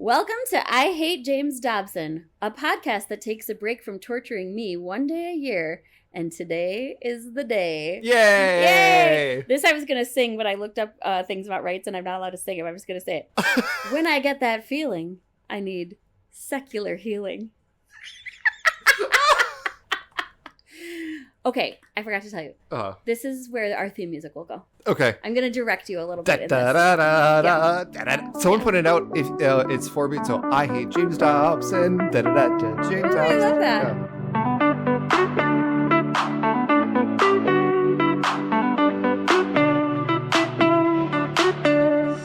Welcome to I Hate James Dobson, a podcast that takes a break from torturing me one day a year, and today is the day. Yay! This I was going to sing, but I looked up things about rights, and I'm not allowed to sing it. I'm just going to say it. When I get that feeling, I need secular healing. Okay, I forgot to tell you. This is where our theme music will go. Okay. I'm going to direct you a little bit in this. Someone put it out. If it's 4 beats, so I hate James Dobson. James Dobson. I love that. Yeah.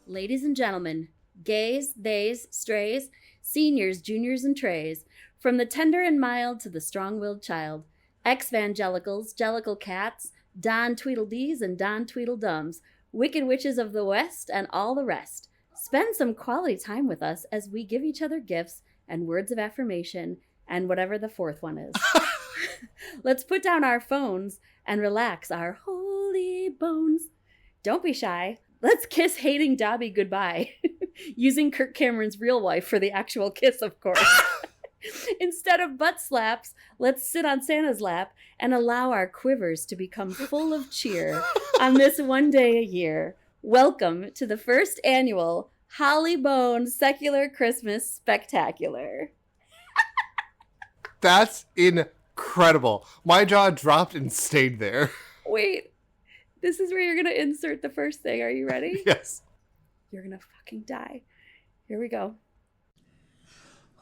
Ladies and gentlemen, gays, theys, strays, seniors, juniors, and trays, from the tender and mild to the strong-willed child, ex-vangelicals, jellicle cats, Don Tweedledees and Don Tweedledums, wicked witches of the West, and all the rest. Spend some quality time with us as we give each other gifts and words of affirmation and whatever the fourth one is. Let's put down our phones and relax our holy bones. Don't be shy. Let's kiss hating Dobby goodbye. Using Kirk Cameron's real wife for the actual kiss, of course. Instead of butt slaps, let's sit on Santa's lap and allow our quivers to become full of cheer on this one day a year. Welcome to the first annual Holly Bone Secular Christmas Spectacular. That's incredible. My jaw dropped and stayed there. Wait, this is where you're going to insert the first thing. Are you ready? Yes. You're going to fucking die. Here we go.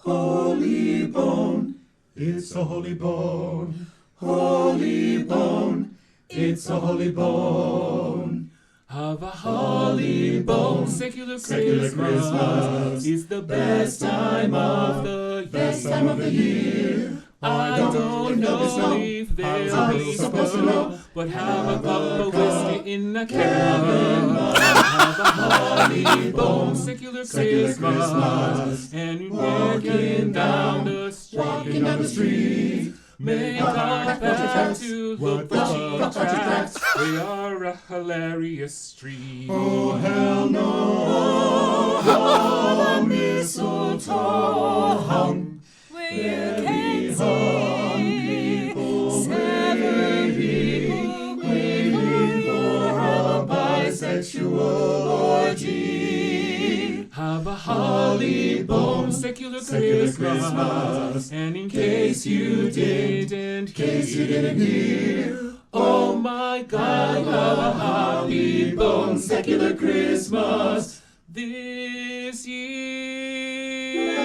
Holy bone, it's a holy bone. Holy bone, it's a holy bone. Have a holly bone, secular Christmas is the best time of the year. I don't know if there'll be snow, but have a cup of whiskey in a can. Have a holly bone, secular Christmas, and walking down the street. Make a pact to look for cheap tracks. We are a hilarious street. Oh, hell no, the mistletoe hung. Where can see 7 people waiting for a bisexual orgy. Have a holly bone, secular Christmas. And in case you didn't hear, oh my God, have a holly bone, secular Christmas this year.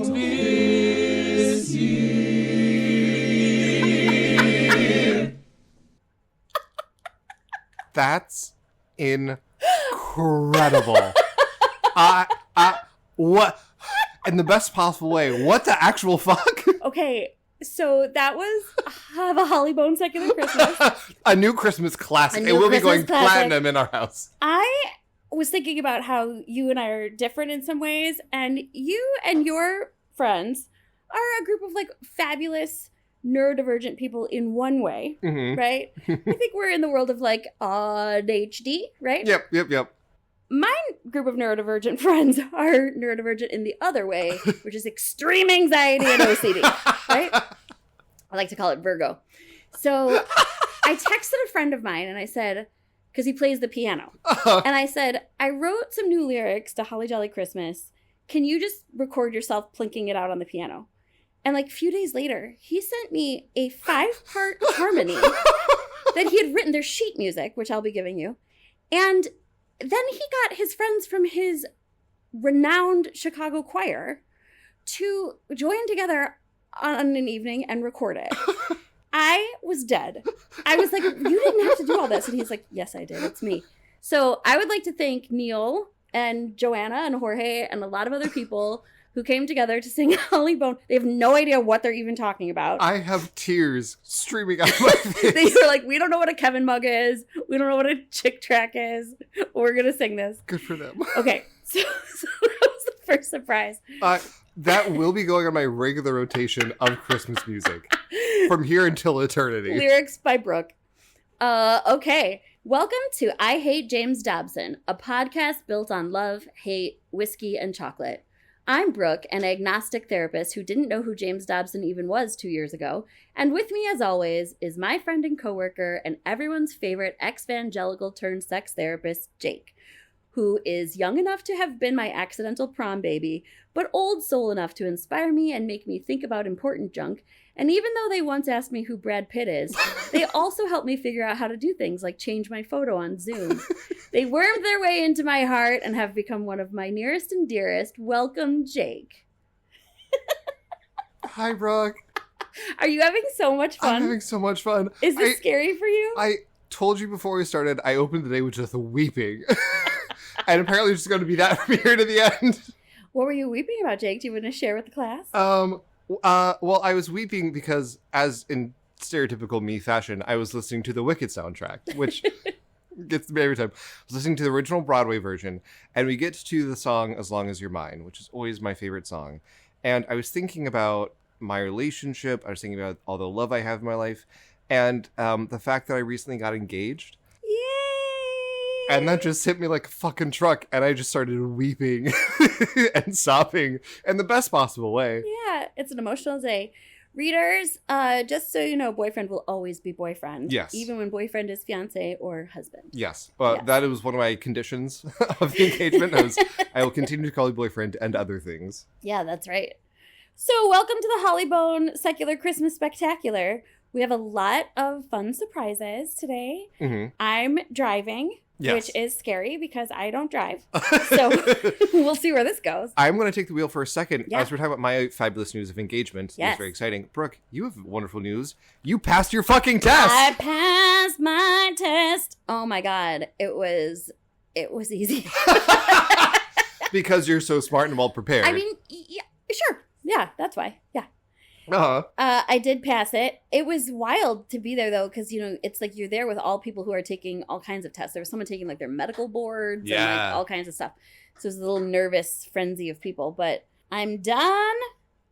This year. That's incredible. What? In the best possible way. What the actual fuck? Okay, so that was Have a Holly Bone Secular Christmas. A new Christmas classic. It will be going platinum in our house. I was thinking about how you and I are different in some ways, and you and your friends are a group of like fabulous neurodivergent people in one way, right? I think we're in the world of like ADHD, right? Yep. My group of neurodivergent friends are neurodivergent in the other way, which is extreme anxiety and OCD, right? I like to call it Virgo. So I texted a friend of mine and I said, because he plays the piano, and I said, I wrote some new lyrics to Holly Jolly Christmas. Can you just record yourself plinking it out on the piano? And like a few days later, he sent me a 5-part harmony that he had written. There's sheet music, which I'll be giving you. And then he got his friends from his renowned Chicago choir to join together on an evening and record it. I was dead. I was like, you didn't have to do all this. And he's like, yes, I did. It's me. So I would like to thank Neil and Joanna and Jorge and a lot of other people who came together to sing Holly Bone. They have no idea what they're even talking about. I have tears streaming out of my face. They were like, we don't know what a Kevin mug is. We don't know what a chick track is. We're going to sing this. Good for them. Okay. So that was the first surprise. That will be going on my regular rotation of Christmas music from here until eternity. Lyrics by Brooke. Okay. Welcome to I Hate James Dobson, a podcast built on love, hate, whiskey, and chocolate. I'm Brooke, an agnostic therapist who didn't know who James Dobson even was 2 years ago. And with me, as always, is my friend and coworker and everyone's favorite ex-evangelical turned sex therapist, Jake, who is young enough to have been my accidental prom baby, but old soul enough to inspire me and make me think about important junk. And even though they once asked me who Brad Pitt is, they also helped me figure out how to do things like change my photo on Zoom. They wormed their way into my heart and have become one of my nearest and dearest. Welcome, Jake. Hi, Brooke. Are you having so much fun? I'm having so much fun. Is this scary for you? I told you before we started, I opened the day with just weeping. And apparently it's just going to be that from here to the end. What were you weeping about, Jake? Do you want to share with the class? Well, I was weeping because, as in stereotypical me fashion, I was listening to the Wicked soundtrack, which gets me every time. I was listening to the original Broadway version, and we get to the song As Long As You're Mine, which is always my favorite song. And I was thinking about my relationship. I was thinking about all the love I have in my life, and the fact that I recently got engaged. Yay! And that just hit me like a fucking truck, and I just started weeping and sobbing in the best possible way. Yeah, it's an emotional day. Readers, just so you know, boyfriend will always be boyfriend. Yes. Even when boyfriend is fiance or husband. Yes. Yes. That was one of my conditions of the engagement. I will continue to call you boyfriend and other things. Yeah, that's right. So welcome to the Hollybone Secular Christmas Spectacular. We have a lot of fun surprises today. Mm-hmm. I'm driving. Yes. Which is scary because I don't drive. So we'll see where this goes. I'm going to take the wheel for a second. Yeah. As we're talking about my fabulous news of engagement. Yes. It's very exciting. Brooke, you have wonderful news. You passed your fucking test. I passed my test. Oh my God. It was easy. Because you're so smart and well prepared. I mean, yeah, sure. Yeah, that's why. Yeah. Uh-huh. I did pass it. It was wild to be there, though, because, you know, it's like you're there with all people who are taking all kinds of tests. There was someone taking, like, their medical boards and, Yeah. like, all kinds of stuff. So it was a little nervous frenzy of people. But I'm done.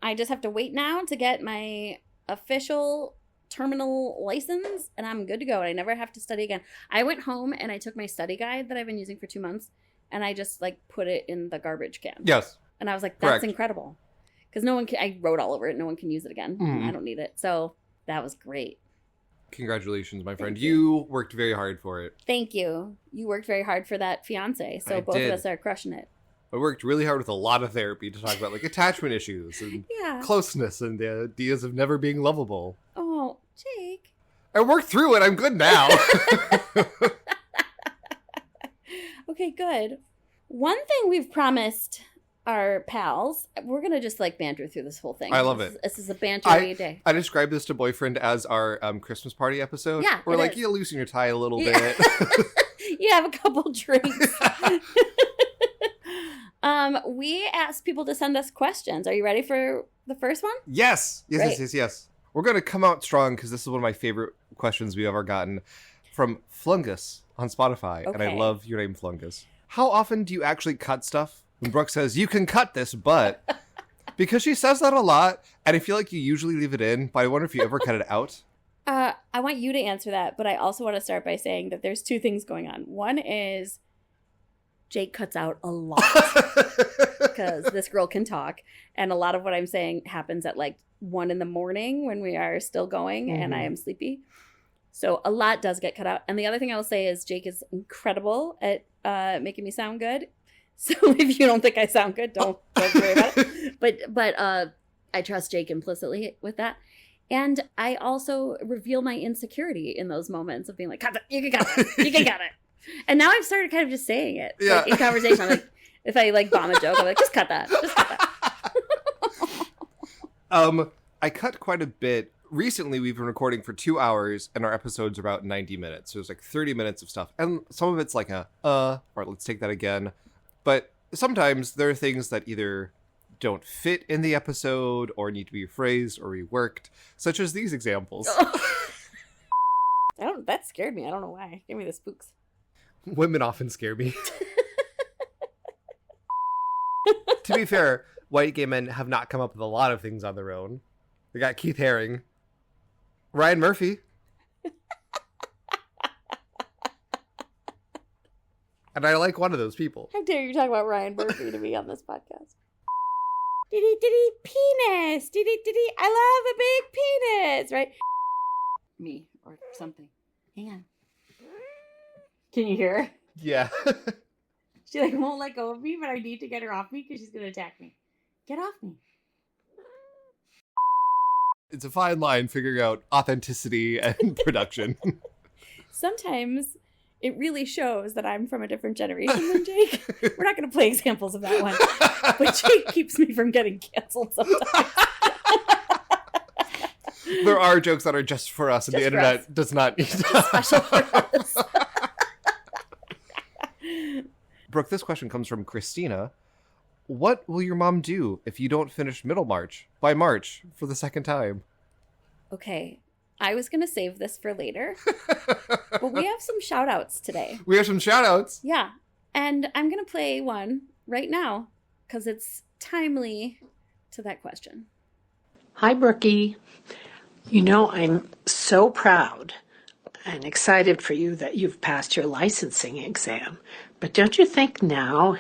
I just have to wait now to get my official terminal license, and I'm good to go. And I never have to study again. I went home, and I took my study guide that I've been using for 2 months, and I just, like, put it in the garbage can. Yes. And I was like, that's Correct. incredible. Because no one can, I wrote all over it. No one can use it again. Mhm. I don't need it. So that was great. Congratulations, my friend. Thank You worked very hard for it. Thank you. You worked very hard for that fiance. So I both did. of us are crushing it. I worked really hard with a lot of therapy to talk about like attachment issues and Yeah. closeness and the ideas of never being lovable. Oh, Jake. I worked through it. I'm good now. Okay, good. One thing we've promised our pals, we're going to just like banter through this whole thing. I love it. This is a bantery day. I described this to boyfriend as our Christmas party episode. Yeah, We're it like, is. you loosen your tie a little Yeah. bit. You have a couple drinks. We asked people to send us questions. Are you ready for the first one? Yes. Yes, Great. yes, yes, yes. We're going to come out strong because this is one of my favorite questions we've ever gotten from Flungus on Spotify. And I Okay. love your name, Flungus. How often do you actually cut stuff? When Brooke says, you can cut this, but... Because she says that a lot, and I feel like you usually leave it in, but I wonder if you ever cut it out. I want you to answer that, but I also want to start by saying that there's two things going on. One is Jake cuts out a lot because this girl can talk, and a lot of what I'm saying happens at like 1 a.m. when we are still going and I am sleepy. So a lot does get cut out. And the other thing I will say is Jake is incredible at making me sound good. So if you don't think I sound good, don't worry about it. But I trust Jake implicitly with that. And I also reveal my insecurity in those moments of being like, cut it, you can cut it, you can cut it. And now I've started kind of just saying it. Yeah. Like, in conversation. I'm like, if I like bomb a joke, I'm like, just cut that. Just cut that. I cut quite a bit. Recently, we've been recording for 2 hours, and our episodes are about 90 minutes. So it's like 30 minutes of stuff. And some of it's like or let's take that again. But sometimes there are things that either don't fit in the episode or need to be rephrased or reworked, such as these examples. That scared me. I don't know why. Give me the spooks. Women often scare me. To be fair, white gay men have not come up with a lot of things on their own. They got Keith Haring, Ryan Murphy. And I like one of those people. How dare you talk about Ryan Murphy to me on this podcast? Diddy penis. Diddy. I love a big penis. Right? Me or something. Hang on. Can you hear her? Yeah. She like won't let go of me, but I need to get her off me because she's gonna attack me. Get off me. It's a fine line figuring out authenticity and production. Sometimes it really shows that I'm from a different generation than Jake. We're not going to play examples of that one. But Jake keeps me from getting canceled sometimes. There are jokes that are just for us, and Just the for internet us. does not need Special for us. Brooke, this question comes from Christina. What will your mom do if you don't finish Middlemarch by March for the second time? Okay. I was going to save this for later. But we have some shout outs today. We have some shout outs. Yeah. And I'm going to play one right now because it's timely to that question. Hi, Brookie. You know, I'm so proud and excited for you that you've passed your licensing exam. But don't you think now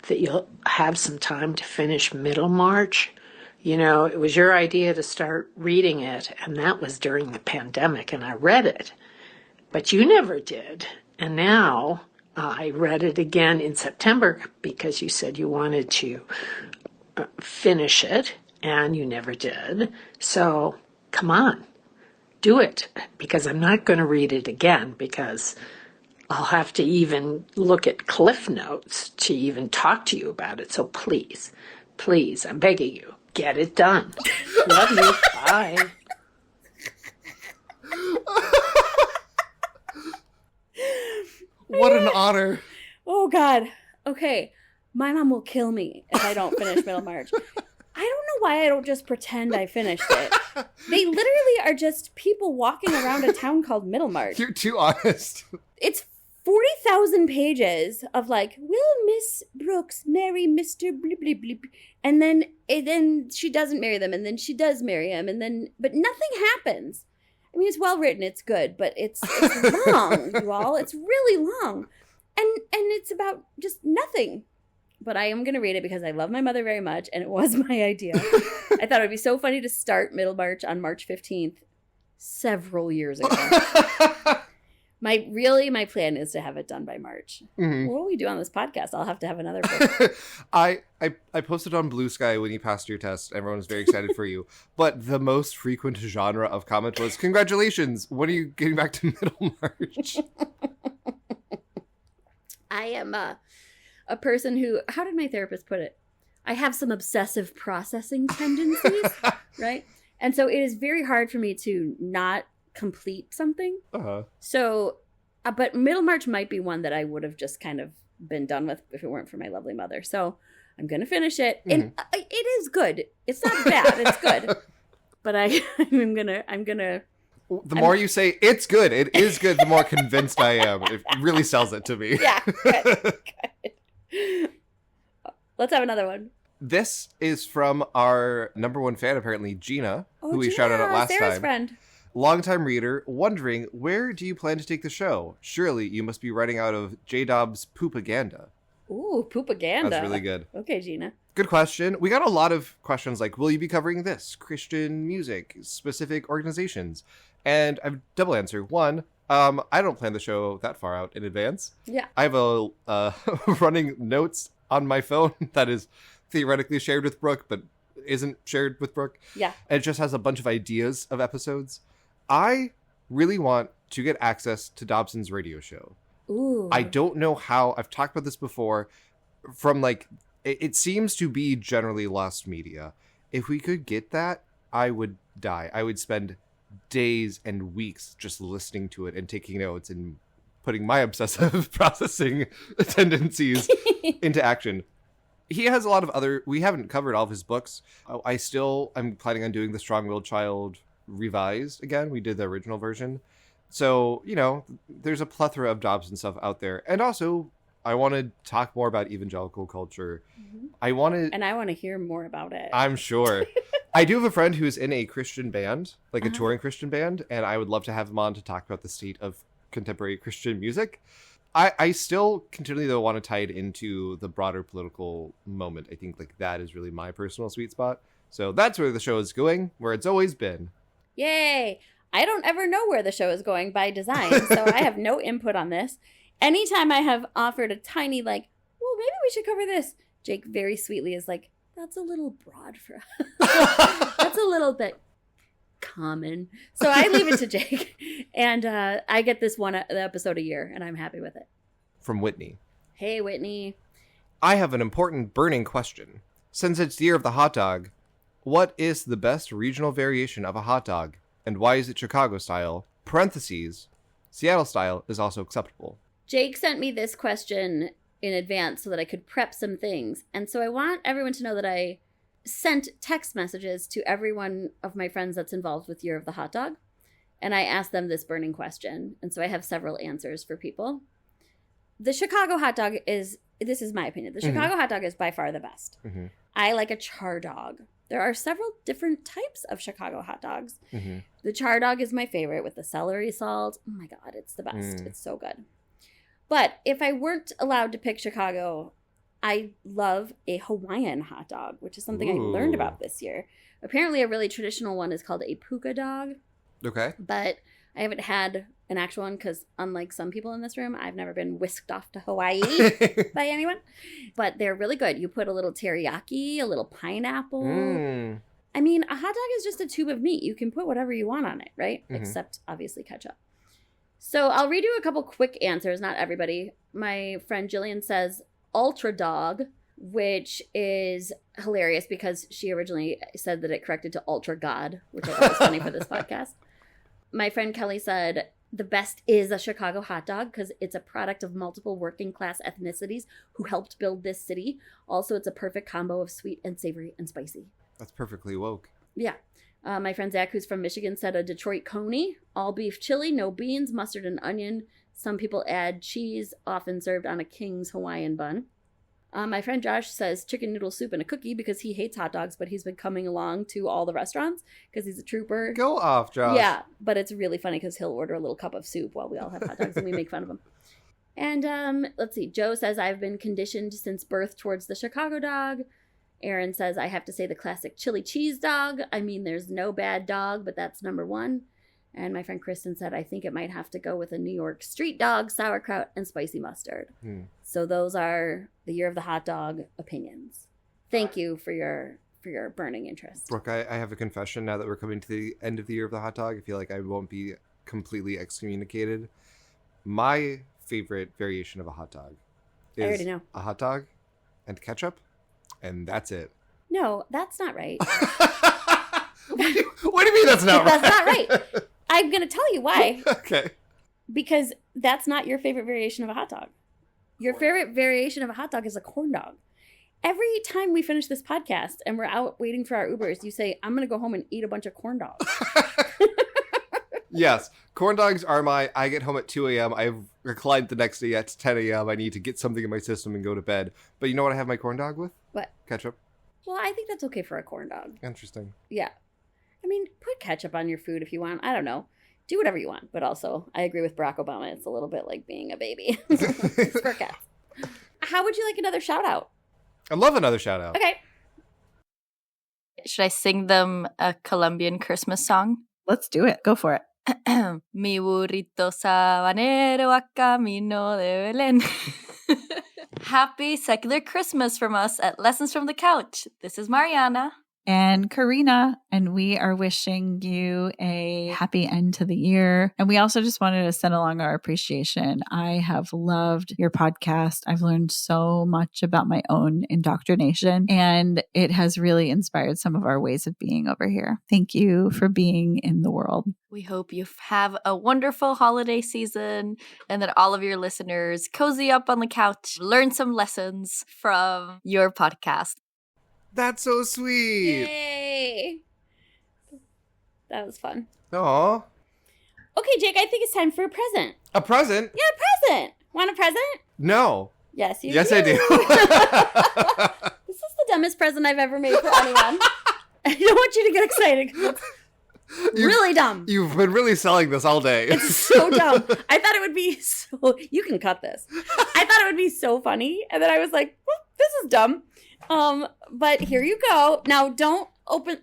that you'll have some time to finish Middlemarch? You know, it was your idea to start reading it, and that was during the pandemic, and I read it. But you never did. And now I read it again in September because you said you wanted to finish it, and you never did. So come on, do it, because I'm not going to read it again because I'll have to even look at Cliff Notes to even talk to you about it. So please, please, I'm begging you, get it done. Love you. Bye. What an honor. Oh, God. Okay. My mom will kill me if I don't finish Middlemarch. I don't know why I don't just pretend I finished it. They literally are just people walking around a town called Middlemarch. You're too honest. It's 40,000 pages of like, will Miss Brooks marry Mr. Blip Blip Blip? And then she doesn't marry them, and then she does marry him, but nothing happens. I mean, it's well written, it's good, but it's long, you all. It's really long. And it's about just nothing. But I am going to read it because I love my mother very much, and it was my idea. I thought it would be so funny to start Middlemarch on March 15th several years ago. My plan is to have it done by March. Mhm. What will we do on this podcast? I'll have to have another book. I posted on Blue Sky when you passed your test. Everyone was very excited for you. But the most frequent genre of comment was, congratulations, when are you getting back to Middlemarch? I am a person who, how did my therapist put it? I have some obsessive processing tendencies, right? And so it is very hard for me to not complete something. Uh-huh. So, but Middlemarch might be one that I would have just kind of been done with if it weren't for my lovely mother. So I'm going to finish it. And it is good. It's not bad. It's good. But I'm going to. The more you say, it's good, it is good, the more convinced I am. It really sells it to me. Yeah, good. Let's have another one. This is from our number one fan, apparently, Gina, who we shouted out last Sarah's time. friend. Longtime reader, wondering, where do you plan to take the show? Surely you must be writing out of J-Dob's Poopaganda. Ooh, poopaganda. That's really good. Okay, Gina. Good question. We got a lot of questions like, will you be covering this? Christian music, specific organizations? And I have a double answer. One, I don't plan the show that far out in advance. Yeah. I have a running notes on my phone that is theoretically shared with Brooke, but isn't shared with Brooke. Yeah. And it just has a bunch of ideas of episodes. I really want to get access to Dobson's radio show. Ooh. I don't know how. I've talked about this before. From like, it seems to be generally lost media. If we could get that, I would die. I would spend days and weeks just listening to it and taking notes and putting my obsessive processing tendencies into action. He has a lot of other, we haven't covered all of his books. I'm planning on doing The Strong-Willed Child revised again. We did the original version. So, you know, there's a plethora of Dobson stuff out there. And also, I want to talk more about evangelical culture. Mm-hmm. I want to hear more about it. I'm sure. I do have a friend who's in a Christian band, like a touring Christian band, and I would love to have him on to talk about the state of contemporary Christian music. I still continually, though, want to tie it into the broader political moment. I think like that is really my personal sweet spot. So that's where the show is going, where it's always been. Yay! I don't ever know where the show is going by design, so I have no input on this. Anytime I have offered a tiny, like, well, maybe we should cover this, Jake very sweetly is like, that's a little broad for us. That's a little bit common. So I leave it to Jake, and I get this one episode a year, and I'm happy with it. From Whitney. Hey, Whitney. I have an important burning question. Since it's the year of the hot dog, what is the best regional variation of a hot dog, and why is it Chicago style? Parentheses, Seattle style is also acceptable. Jake sent me this question in advance so that I could prep some things. And so I want everyone to know that I sent text messages to every one of my friends that's involved with Year of the Hot Dog. And I asked them this burning question. And so I have several answers for people. The Chicago hot dog is, this is my opinion, the Chicago hot dog is by far the best. Mm-hmm. I like a char dog. There are several different types of Chicago hot dogs. Mm-hmm. The char dog is my favorite with the celery salt. Oh my God, it's the best. It's so good. But if I weren't allowed to pick Chicago, I love a Hawaiian hot dog, which is something I learned about this year. Apparently a really traditional one is called a puka dog. Okay. But I haven't had an actual one because unlike some people in this room, I've never been whisked off to Hawaii by anyone. But they're really good. You put a little teriyaki, a little pineapple. I mean, a hot dog is just a tube of meat. You can put whatever you want on it, right? Except, obviously, ketchup. So I'll read you a couple quick answers. Not everybody. My friend Jillian says ultra dog, which is hilarious because she originally said that it corrected to ultra god, which I thought was funny for this podcast. My friend Kelly said the best is a Chicago hot dog because it's a product of multiple working class ethnicities who helped build this city. Also, it's a perfect combo of sweet and savory and spicy. That's perfectly woke. Yeah. My friend Zach, who's from Michigan, said a Detroit coney, all beef chili, no beans, mustard, and onion. Some people add cheese, often served on a King's Hawaiian bun. My friend Josh says chicken noodle soup and a cookie because he hates hot dogs, but he's been coming along to all the restaurants because he's a trooper. Go off, Josh. Yeah, but it's really funny because he'll order a little cup of soup while we all have hot dogs and we make fun of him. And let's see. Joe says, I've been conditioned since birth towards the Chicago dog. Aaron says, I have to say the classic chili cheese dog. I mean, there's no bad dog, but that's number one. And my friend Kristen said, I think it might have to go with a New York street dog, sauerkraut, and spicy mustard. So those are the Year of the Hot Dog opinions. Thank you for your burning interest. Brooke, I have a confession now that we're coming to the end of the Year of the Hot Dog. I feel like I won't be completely excommunicated. My favorite variation of a hot dog is I already know. a hot dog and ketchup, and that's it. No, that's not right. What do you mean that's not right? That's not right. I'm going to tell you why. Okay. Because that's not your favorite variation of a hot dog. Your favorite variation of a hot dog is a corn dog. Every time we finish this podcast and we're out waiting for our Ubers, you say, I'm going to go home and eat a bunch of corn dogs. Yes. Corn dogs are I get home at 2 a.m. I've reclined the next day at 10 a.m. I need to get something in my system and go to bed. But you know what I have my corn dog with? What? Ketchup. Well, I think that's okay for a corn dog. Interesting. Yeah. I mean, put ketchup on your food if you want. I don't know. Do whatever you want. But also, I agree with Barack Obama. It's a little bit like being a baby. It's for cats. How would you like another shout out? I love another shout out. Okay. Should I sing them a Colombian Christmas song? Let's do it. Go for it. Mi burrito sabanero a camino de Belén. Happy secular Christmas from us at Lessons from the Couch. This is Mariana. And Karina, and we are wishing you a happy end to the year. And we also just wanted to send along our appreciation. I have loved your podcast. I've learned so much about my own indoctrination, and it has really inspired some of our ways of being over here. Thank you for being in the world. We hope you have a wonderful holiday season and that all of your listeners cozy up on the couch, learn some lessons from your podcast. That's so sweet. Yay. That was fun. Aw. Okay, Jake, I think it's time for a present. A present? Yeah, a present. Want a present? No. Yes, you Yes, do. I do. This is the dumbest present I've ever made for anyone. I don't want you to get excited. Really dumb. You've been really selling this all day. It's so dumb. I thought it would be so... You can cut this. I thought it would be so funny. And then I was like, well, this is dumb. But here you go. Now, don't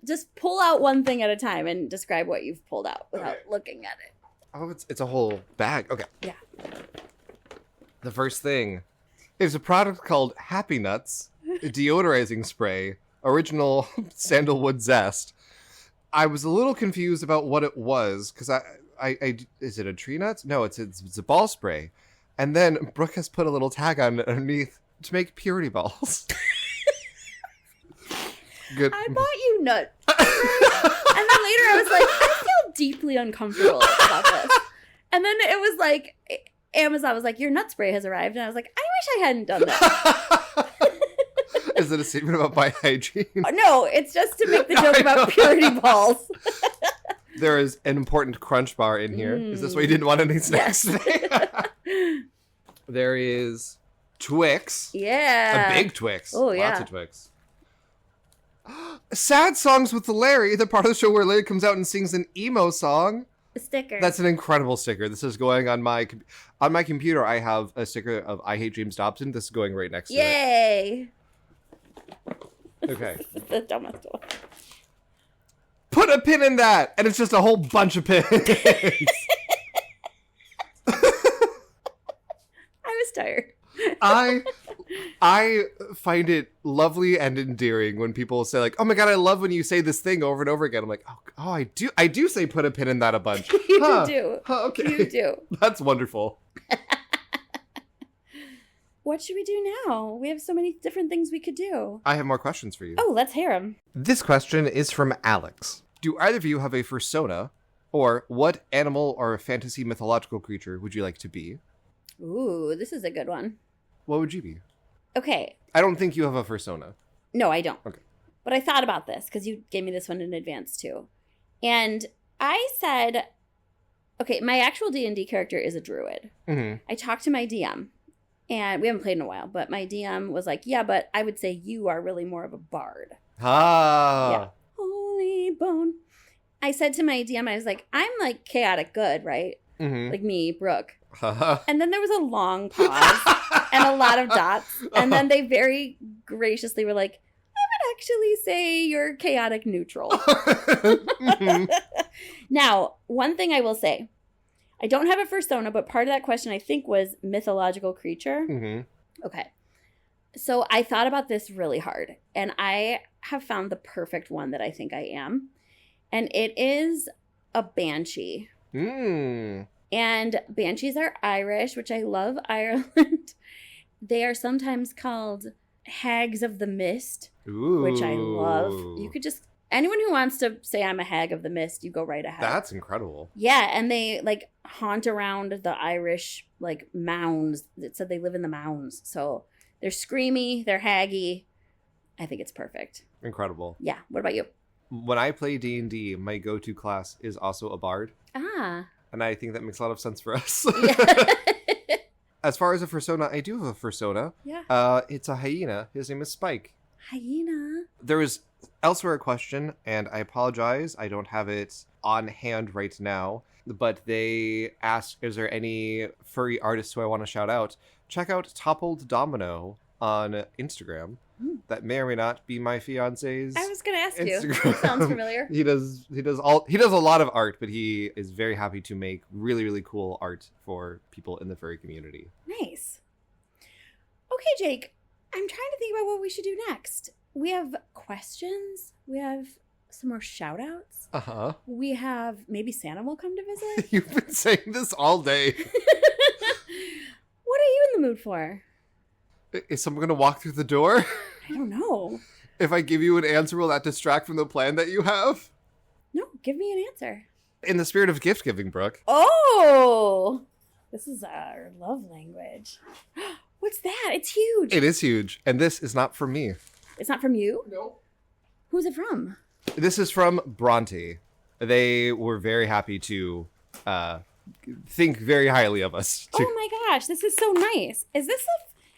just pull out one thing at a time and describe what you've pulled out without looking at it. Oh, it's a whole bag. Okay. Yeah. The first thing is a product called Happy Nuts, a deodorizing spray, original sandalwood zest. I was a little confused about what it was because I is it a tree nuts? No, it's a ball spray, and then Brooke has put a little tag on it underneath to make purity balls. Good. I bought you nuts. And then later I was like, I feel deeply uncomfortable about this. And then it was like, Amazon was like, your nut spray has arrived. And I was like, I wish I hadn't done that. Is it a statement about my hygiene? No, it's just to make the joke about purity balls. There is an important crunch bar in here. Is this why you didn't want any snacks today? There is Twix. Yeah. A big Twix. Oh, yeah. Lots of Twix. Sad Songs with Larry, the part of the show where Larry comes out and sings an emo song. A sticker. That's an incredible sticker. This is going on my computer. I have a sticker of I Hate James Dobson. This is going right next to it. Yay. Okay. The dumbest one. Put a pin in that! And it's just a whole bunch of pins. I was tired. I find it lovely and endearing when people say like, "Oh my god, I love when you say this thing over and over again." I'm like, "Oh, I do say put a pin in that a bunch." You do. Okay. You do. That's wonderful. What should we do now? We have so many different things we could do. I have more questions for you. Oh, let's hear them. This question is from Alex. Do either of you have a fursona, or what animal or fantasy mythological creature would you like to be? Ooh, this is a good one. What would you be? Okay. I don't think you have a fursona. No, I don't. Okay. But I thought about this because you gave me this one in advance too. And I said, okay, my actual D&D character is a druid. Mm-hmm. I talked to my DM, and we haven't played in a while, but my DM was like, yeah, but I would say you are really more of a bard. Ah. Yeah. Holy bone. I said to my DM, I was like, I'm like chaotic good, right? Mm-hmm. Like me, Brooke. And then there was a long pause and a lot of dots. And then they very graciously were like, I would actually say you're chaotic neutral. Mm-hmm. Now, one thing I will say, I don't have a fursona, but part of that question I think was mythological creature. Mm-hmm. Okay. So I thought about this really hard, and I have found the perfect one that I think I am. And it is a banshee. Mm. And banshees are Irish, which I love Ireland. They are sometimes called hags of the mist, Ooh. which I love. You could just, anyone who wants to say I'm a hag of the mist, you go right ahead. That's incredible. Yeah, and they like haunt around the Irish like mounds. It said they live in the mounds. So they're screamy, they're haggy. I think it's perfect. Incredible. Yeah. What about you? When I play D&D, my go-to class is also a bard. Ah. And I think that makes a lot of sense for us. Yeah. As far as a fursona, I do have a fursona. Yeah. It's a hyena. His name is Spike. Hyena. There was elsewhere a question, and I apologize. I don't have it on hand right now. But they asked, is there any furry artists who I want to shout out? Check out Toppled Domino on Instagram. That may or may not be my fiance's. I was going to ask Instagram. you. Sounds familiar. He does a lot of art, but he is very happy to make really, really cool art for people in the furry community. Nice. Okay, Jake. I'm trying to think about what we should do next. We have questions. We have some more shout outs. Uh-huh. We have maybe Santa will come to visit. You've been saying this all day. What are you in the mood for? Is someone going to walk through the door? I don't know. If I give you an answer, will that distract from the plan that you have? No, give me an answer. In the spirit of gift giving, Brooke. Oh, this is our love language. What's that? It's huge. It is huge. And this is not from me. It's not from you? No. Who's it from? This is from Bronte. They were very happy to think very highly of us. Oh my gosh, this is so nice.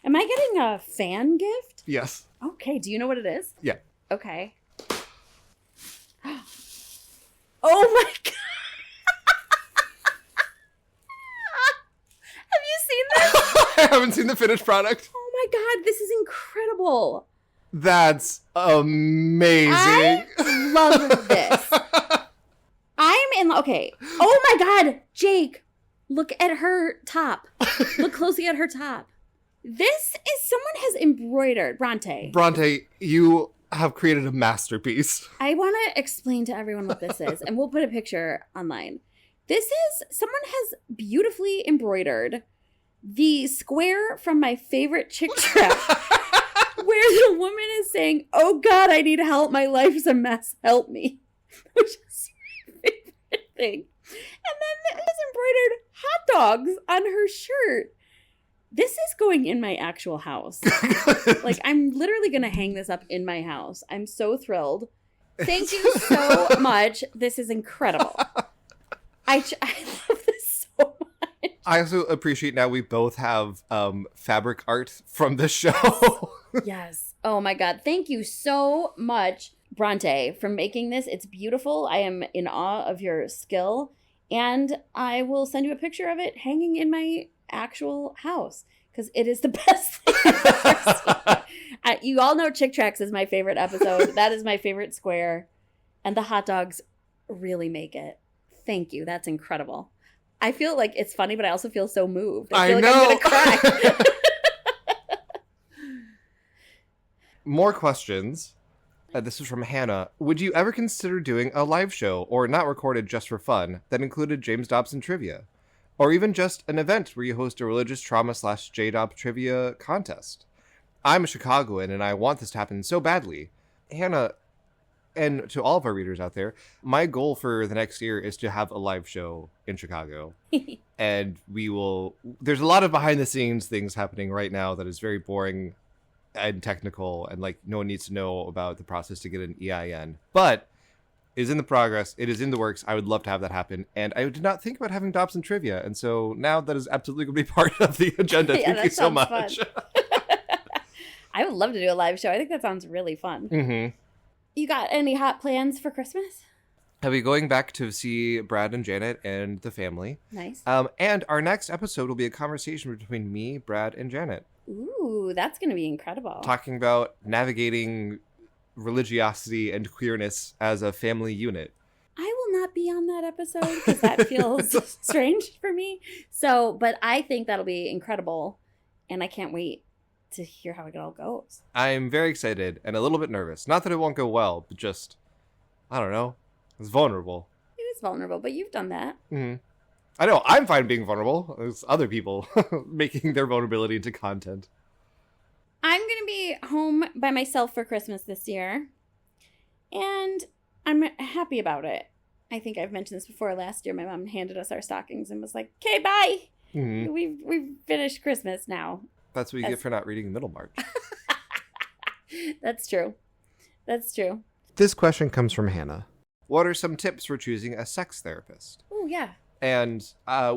Am I getting a fan gift? Yes. Okay, do you know what it is? Yeah. Okay. Oh my God. Have you seen this? I haven't seen the finished product. Oh my God, this is incredible. That's amazing. I love this. Okay. Oh my God, Jake, look at her top. Look closely at her top. This is someone has embroidered. Bronte, you have created a masterpiece. I want to explain to everyone what this is, and we'll put a picture online. This is someone has beautifully embroidered the square from my favorite Chick tract, where the woman is saying, "Oh God, I need help. My life's a mess. Help me," which is my favorite thing. And then there's embroidered hot dogs on her shirt. This is going in my actual house. Like, I'm literally going to hang this up in my house. I'm so thrilled. Thank you so much. This is incredible. I love this so much. I also appreciate now we both have fabric art from the show. Yes. Oh my God. Thank you so much, Bronte, for making this. It's beautiful. I am in awe of your skill. And I will send you a picture of it hanging in my actual house because it is the best thing I've ever seen. You all know Chick Tracts is my favorite episode. That is my favorite square. And the hot dogs really make it. Thank you. That's incredible. I feel like it's funny, but I also feel so moved. I feel like I'm going to cry. More questions. This is from Hannah. Would you ever consider doing a live show, or not recorded just for fun, that included James Dobson trivia? Or even just an event where you host a religious trauma / JDob trivia contest? I'm a Chicagoan, and I want this to happen so badly. Hannah, and to all of our readers out there, my goal for the next year is to have a live show in Chicago. And there's a lot of behind the scenes things happening right now that is very boring and technical, and like no one needs to know about the process to get an EIN, but it is in the progress. It is in the works. I would love to have that happen, and I did not think about having Dobson trivia, and so now that is absolutely going to be part of the agenda. Yeah, Thank you so much. I would love to do a live show. I think that sounds really fun. Mm-hmm. You got any hot plans for Christmas? I'll be going back to see Brad and Janet and the family. Nice. And our next episode will be a conversation between me, Brad, and Janet. Ooh, that's going to be incredible. Talking about navigating religiosity and queerness as a family unit. I will not be on that episode because that feels strange for me. So, but I think that'll be incredible, and I can't wait to hear how it all goes. I'm very excited and a little bit nervous. Not that it won't go well, but just, I don't know. It's vulnerable. It is vulnerable, but you've done that. Mm-hmm. I know. I'm fine being vulnerable. There's other people making their vulnerability into content. I'm going to be home by myself for Christmas this year, and I'm happy about it. I think I've mentioned this before. Last year, my mom handed us our stockings and was like, "Okay, bye. Mm-hmm. We've finished Christmas now." That's what you get for not reading Middlemarch. That's true. That's true. This question comes from Hannah. What are some tips for choosing a sex therapist? Oh, yeah. And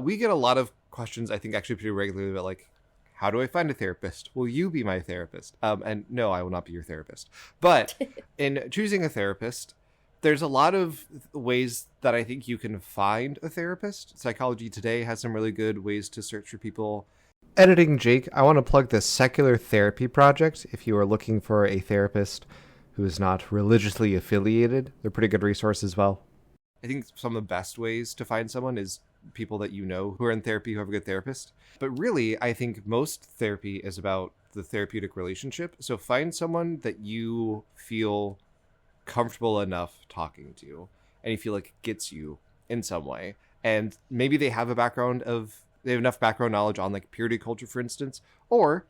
we get a lot of questions, I think, actually pretty regularly about, like, how do I find a therapist? Will you be my therapist? And no, I will not be your therapist. But in choosing a therapist, there's a lot of ways that I think you can find a therapist. Psychology Today has some really good ways to search for people. Editing Jake, I want to plug the Secular Therapy Project. If you are looking for a therapist who is not religiously affiliated, they're pretty good resource as well. I think some of the best ways to find someone is people that you know who are in therapy, who have a good therapist. But really, I think most therapy is about the therapeutic relationship. So find someone that you feel comfortable enough talking to and you feel like it gets you in some way. And maybe they have they have enough background knowledge on like purity culture, for instance, or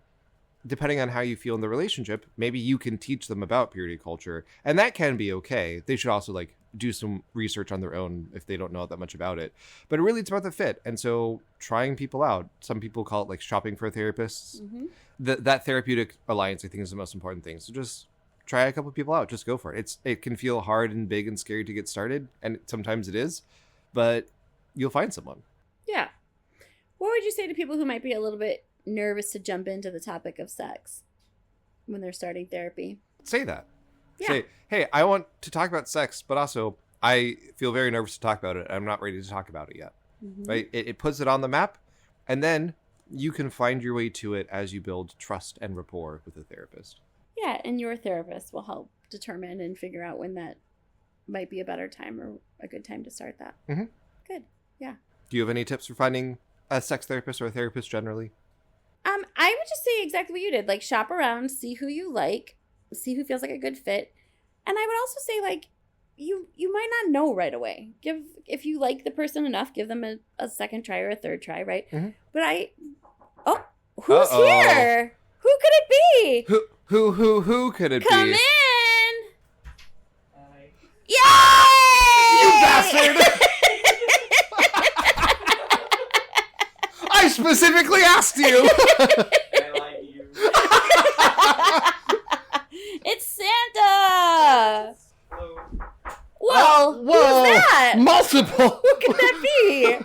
depending on how you feel in the relationship, maybe you can teach them about purity culture, and that can be okay. They should also like do some research on their own if they don't know that much about it. But really, it's about the fit, and so trying people out. Some people call it like shopping for therapists. Mm-hmm. That therapeutic alliance, I think, is the most important thing. So just try a couple of people out. Just go for it. It can feel hard and big and scary to get started, and sometimes it is, but you'll find someone. Yeah. What would you say to people who might be a little bit nervous to jump into the topic of sex when they're starting therapy? Say that. Yeah. Say, hey, I want to talk about sex, but also I feel very nervous to talk about it. I'm not ready to talk about it yet. Right? It puts it on the map, and then you can find your way to it as you build trust and rapport with a therapist. Yeah, and your therapist will help determine and figure out when that might be a better time or a good time to start that. Mhm. Good. Yeah. Do you have any tips for finding a sex therapist or a therapist generally? I would just say exactly what you did. Like, shop around, see who you like, see who feels like a good fit. And I would also say, like, you might not know right away. If you like the person enough, give them a second try or a third try, right? Mm-hmm. But who's here? Who could it be? Who could it Come be? in! Yay! You bastard! I specifically asked you! It's Santa! Whoa! Oh, whoa! Who's that? Multiple! Who could that be?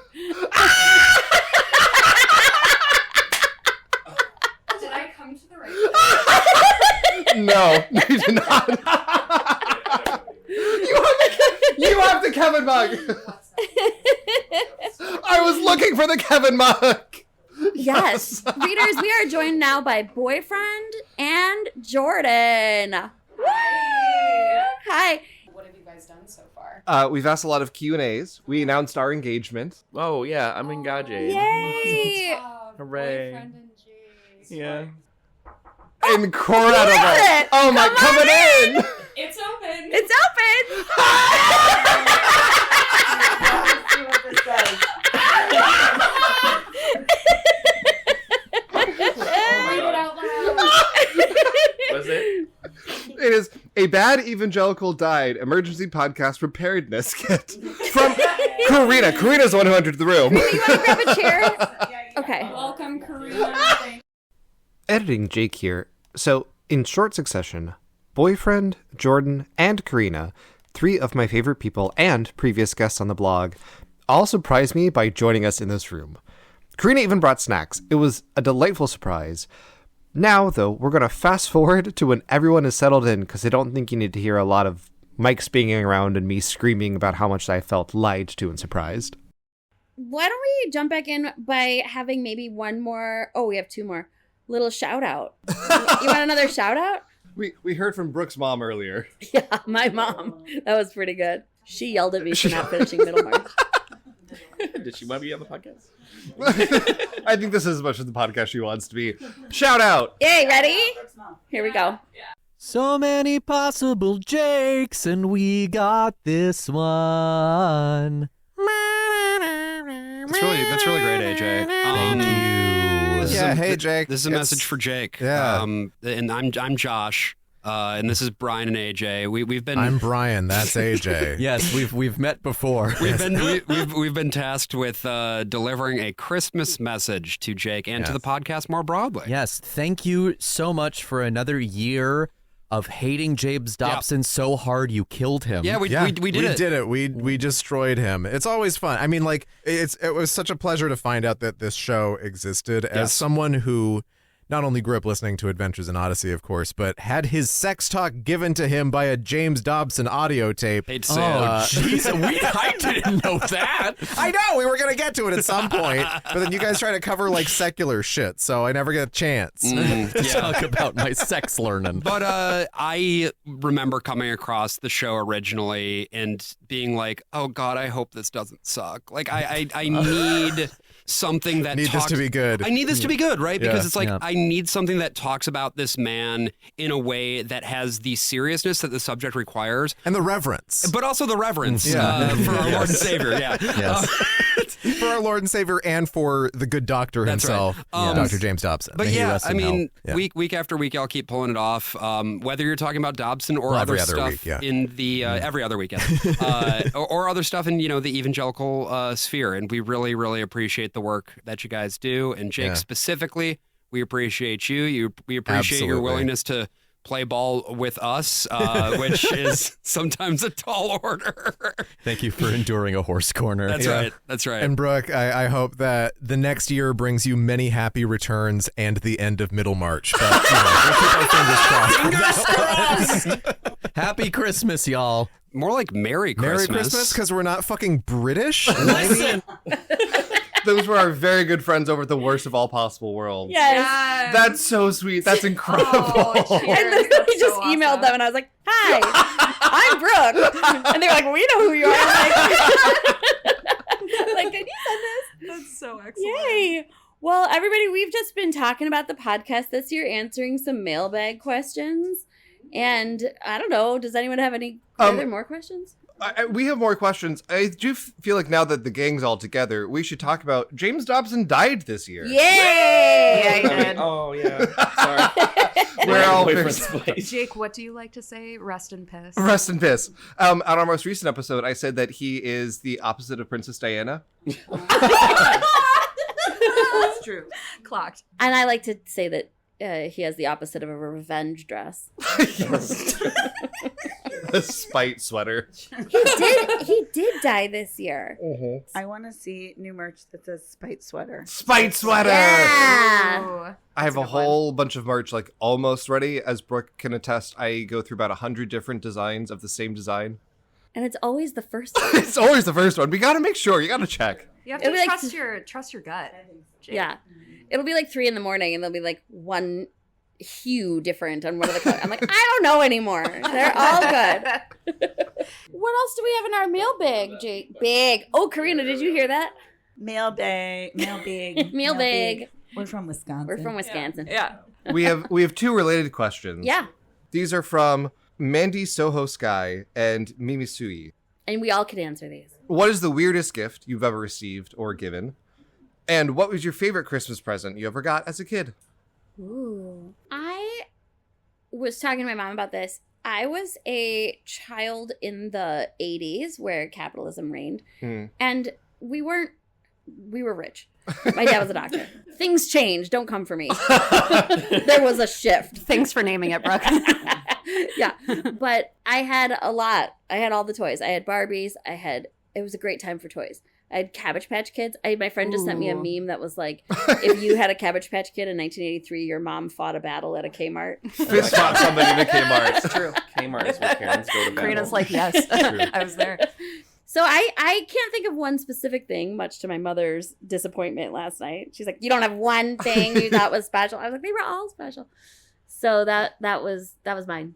Did I come to the right place? No, you did not. You have the Kevin mug! I was looking for the Kevin mug! Yes. Readers, we are joined now by Boyfriend and Jordan. Hi. What have you guys done so far? We've asked a lot of Q&As. We announced our engagement. Oh, yeah, I'm engaged. Yay! Hooray. Boyfriend and Jay. Yeah. Incredible! it! Oh my, Come on coming in! It's open. It's open! Let's see what this says. Read it out loud. Was it? It is a bad evangelical died emergency podcast preparedness kit from Karina. Karina's the one who entered the room. You want to grab a chair? Okay. Welcome, Karina. Editing Jake here. So, in short succession, Boyfriend, Jordan, and Karina, 3 of my favorite people and previous guests on the blog, all surprised me by joining us in this room. Karina even brought snacks. It was a delightful surprise. Now, though, we're going to fast forward to when everyone is settled in, because I don't think you need to hear a lot of Mike spinning around and me screaming about how much I felt lied to and surprised. Why don't we jump back in by having maybe one more? Oh, we have 2 more. Little shout out. You want another shout out? We heard from Brooke's mom earlier. Yeah, my mom. That was pretty good. She yelled at me for not finishing Middlemarch. Did she want to be on the podcast? I think this is as much as the podcast she wants to be. Shout out! Yay, ready? Here we go. So many possible Jakes, and we got this one. That's really great, AJ. Thank you. Yeah, hey, Jake. This is a message for Jake. Yeah. And I'm Josh. And this is Brian and AJ. We've been. I'm Brian. That's AJ. Yes, we've met before. We've been tasked with delivering a Christmas message to Jake and to the podcast more broadly. Yes, thank you so much for another year of hating James Dobson so hard you killed him. Yeah, we did it. We did it. We destroyed him. It's always fun. I mean, like, it was such a pleasure to find out that this show existed. As someone who not only grew up listening to Adventures in Odyssey, of course, but had his sex talk given to him by a James Dobson audio tape. Hate to say jeez, I didn't know that. I know, we were going to get to it at some point, but then you guys try to cover, like, secular shit, so I never get a chance. To talk about my sex learning. But I remember coming across the show originally and being like, oh, God, I hope this doesn't suck. Like, I need something that need this to be good. I need this to be good, right? Because it's like, Yeah. I need something that talks about this man in a way that has the seriousness that the subject requires. And the reverence. But also the reverence for our Lord and Savior, yeah. Yes. For our Lord and Savior and for the good doctor That's himself, right. Dr. James Dobson. But May he yeah, rest I in mean, hell. week after week, I'll keep pulling it off. Whether you're talking about Dobson or Well, other every other stuff week, yeah. in the every other weekend, or other stuff in the evangelical sphere, and we really, really appreciate the work that you guys do, and Jake specifically, we appreciate you. We appreciate your Absolutely. willingness to play ball with us, which is sometimes a tall order. Thank you for enduring a horse corner. That's right. That's right. And Brooke, I hope that the next year brings you many happy returns and the end of Middlemarch. But we'll keep our fingers crossed. Happy Christmas, y'all. More like Merry Christmas. Merry Christmas, because we're not fucking British. Listen. Those were our very good friends over at the worst of all possible worlds. Yes. That's so sweet. That's incredible. I literally just emailed them and I was like, "Hi, I'm Brooke," and they're like, "We know who you are." Like, can you send this? That's so excellent. Yay! Well, everybody, we've just been talking about the podcast this year, answering some mailbag questions, and I don't know. Does anyone have any? Are there more questions? We have more questions. I do feel like now that the gang's all together, we should talk about James Dobson died this year. Yay! Yeah, he did. Oh, yeah. Sorry. We're all Boyfriend's place. Jake, what do you like to say? Rest in piss. Rest in piss. On our most recent episode, I said that he is the opposite of Princess Diana. That's true. Clocked. And I like to say that he has the opposite of a revenge dress. A spite sweater. He did die this year. I want to see new merch that says Spite Sweater. Spite sweater! Yeah. Ooh, I have a whole bunch of merch like almost ready. As Brooke can attest, I go through about 100 different designs of the same design. And it's always the first one. It's always the first one. We gotta make sure. You gotta check. you have It'll to be like- trust your gut. Jake. Yeah. It'll be like 3 a.m. and there'll be like one hue different on one of the colors. I'm like, I don't know anymore. They're all good. What else do we have in our mailbag, Jake? Big. Oh, Karina, did you hear that? Mailbag. Mailbag. We're from Wisconsin. We're from Wisconsin. Yeah. We have 2 related questions. Yeah. These are from Mandy Soho Sky and Mimi Sui. And we all could answer these. What is the weirdest gift you've ever received or given? And what was your favorite Christmas present you ever got as a kid? Ooh. I was talking to my mom about this. I was a child in the 80s where capitalism reigned. And we were rich. My dad was a doctor. Things changed. Don't come for me. There was a shift. Thanks for naming it, Brooke. Yeah. But I had a lot. I had all the toys. I had Barbies. It was a great time for toys. I had Cabbage Patch Kids. My friend just sent me a meme that was like, if you had a Cabbage Patch Kid in 1983, your mom fought a battle at a Kmart. Fist fought somebody in a Kmart. It's true. Kmart is where Karens go to battle. Karina's like, yes. I was there. So I can't think of one specific thing, much to my mother's disappointment last night. She's like, you don't have one thing you thought was special. I was like, they were all special. So that was mine.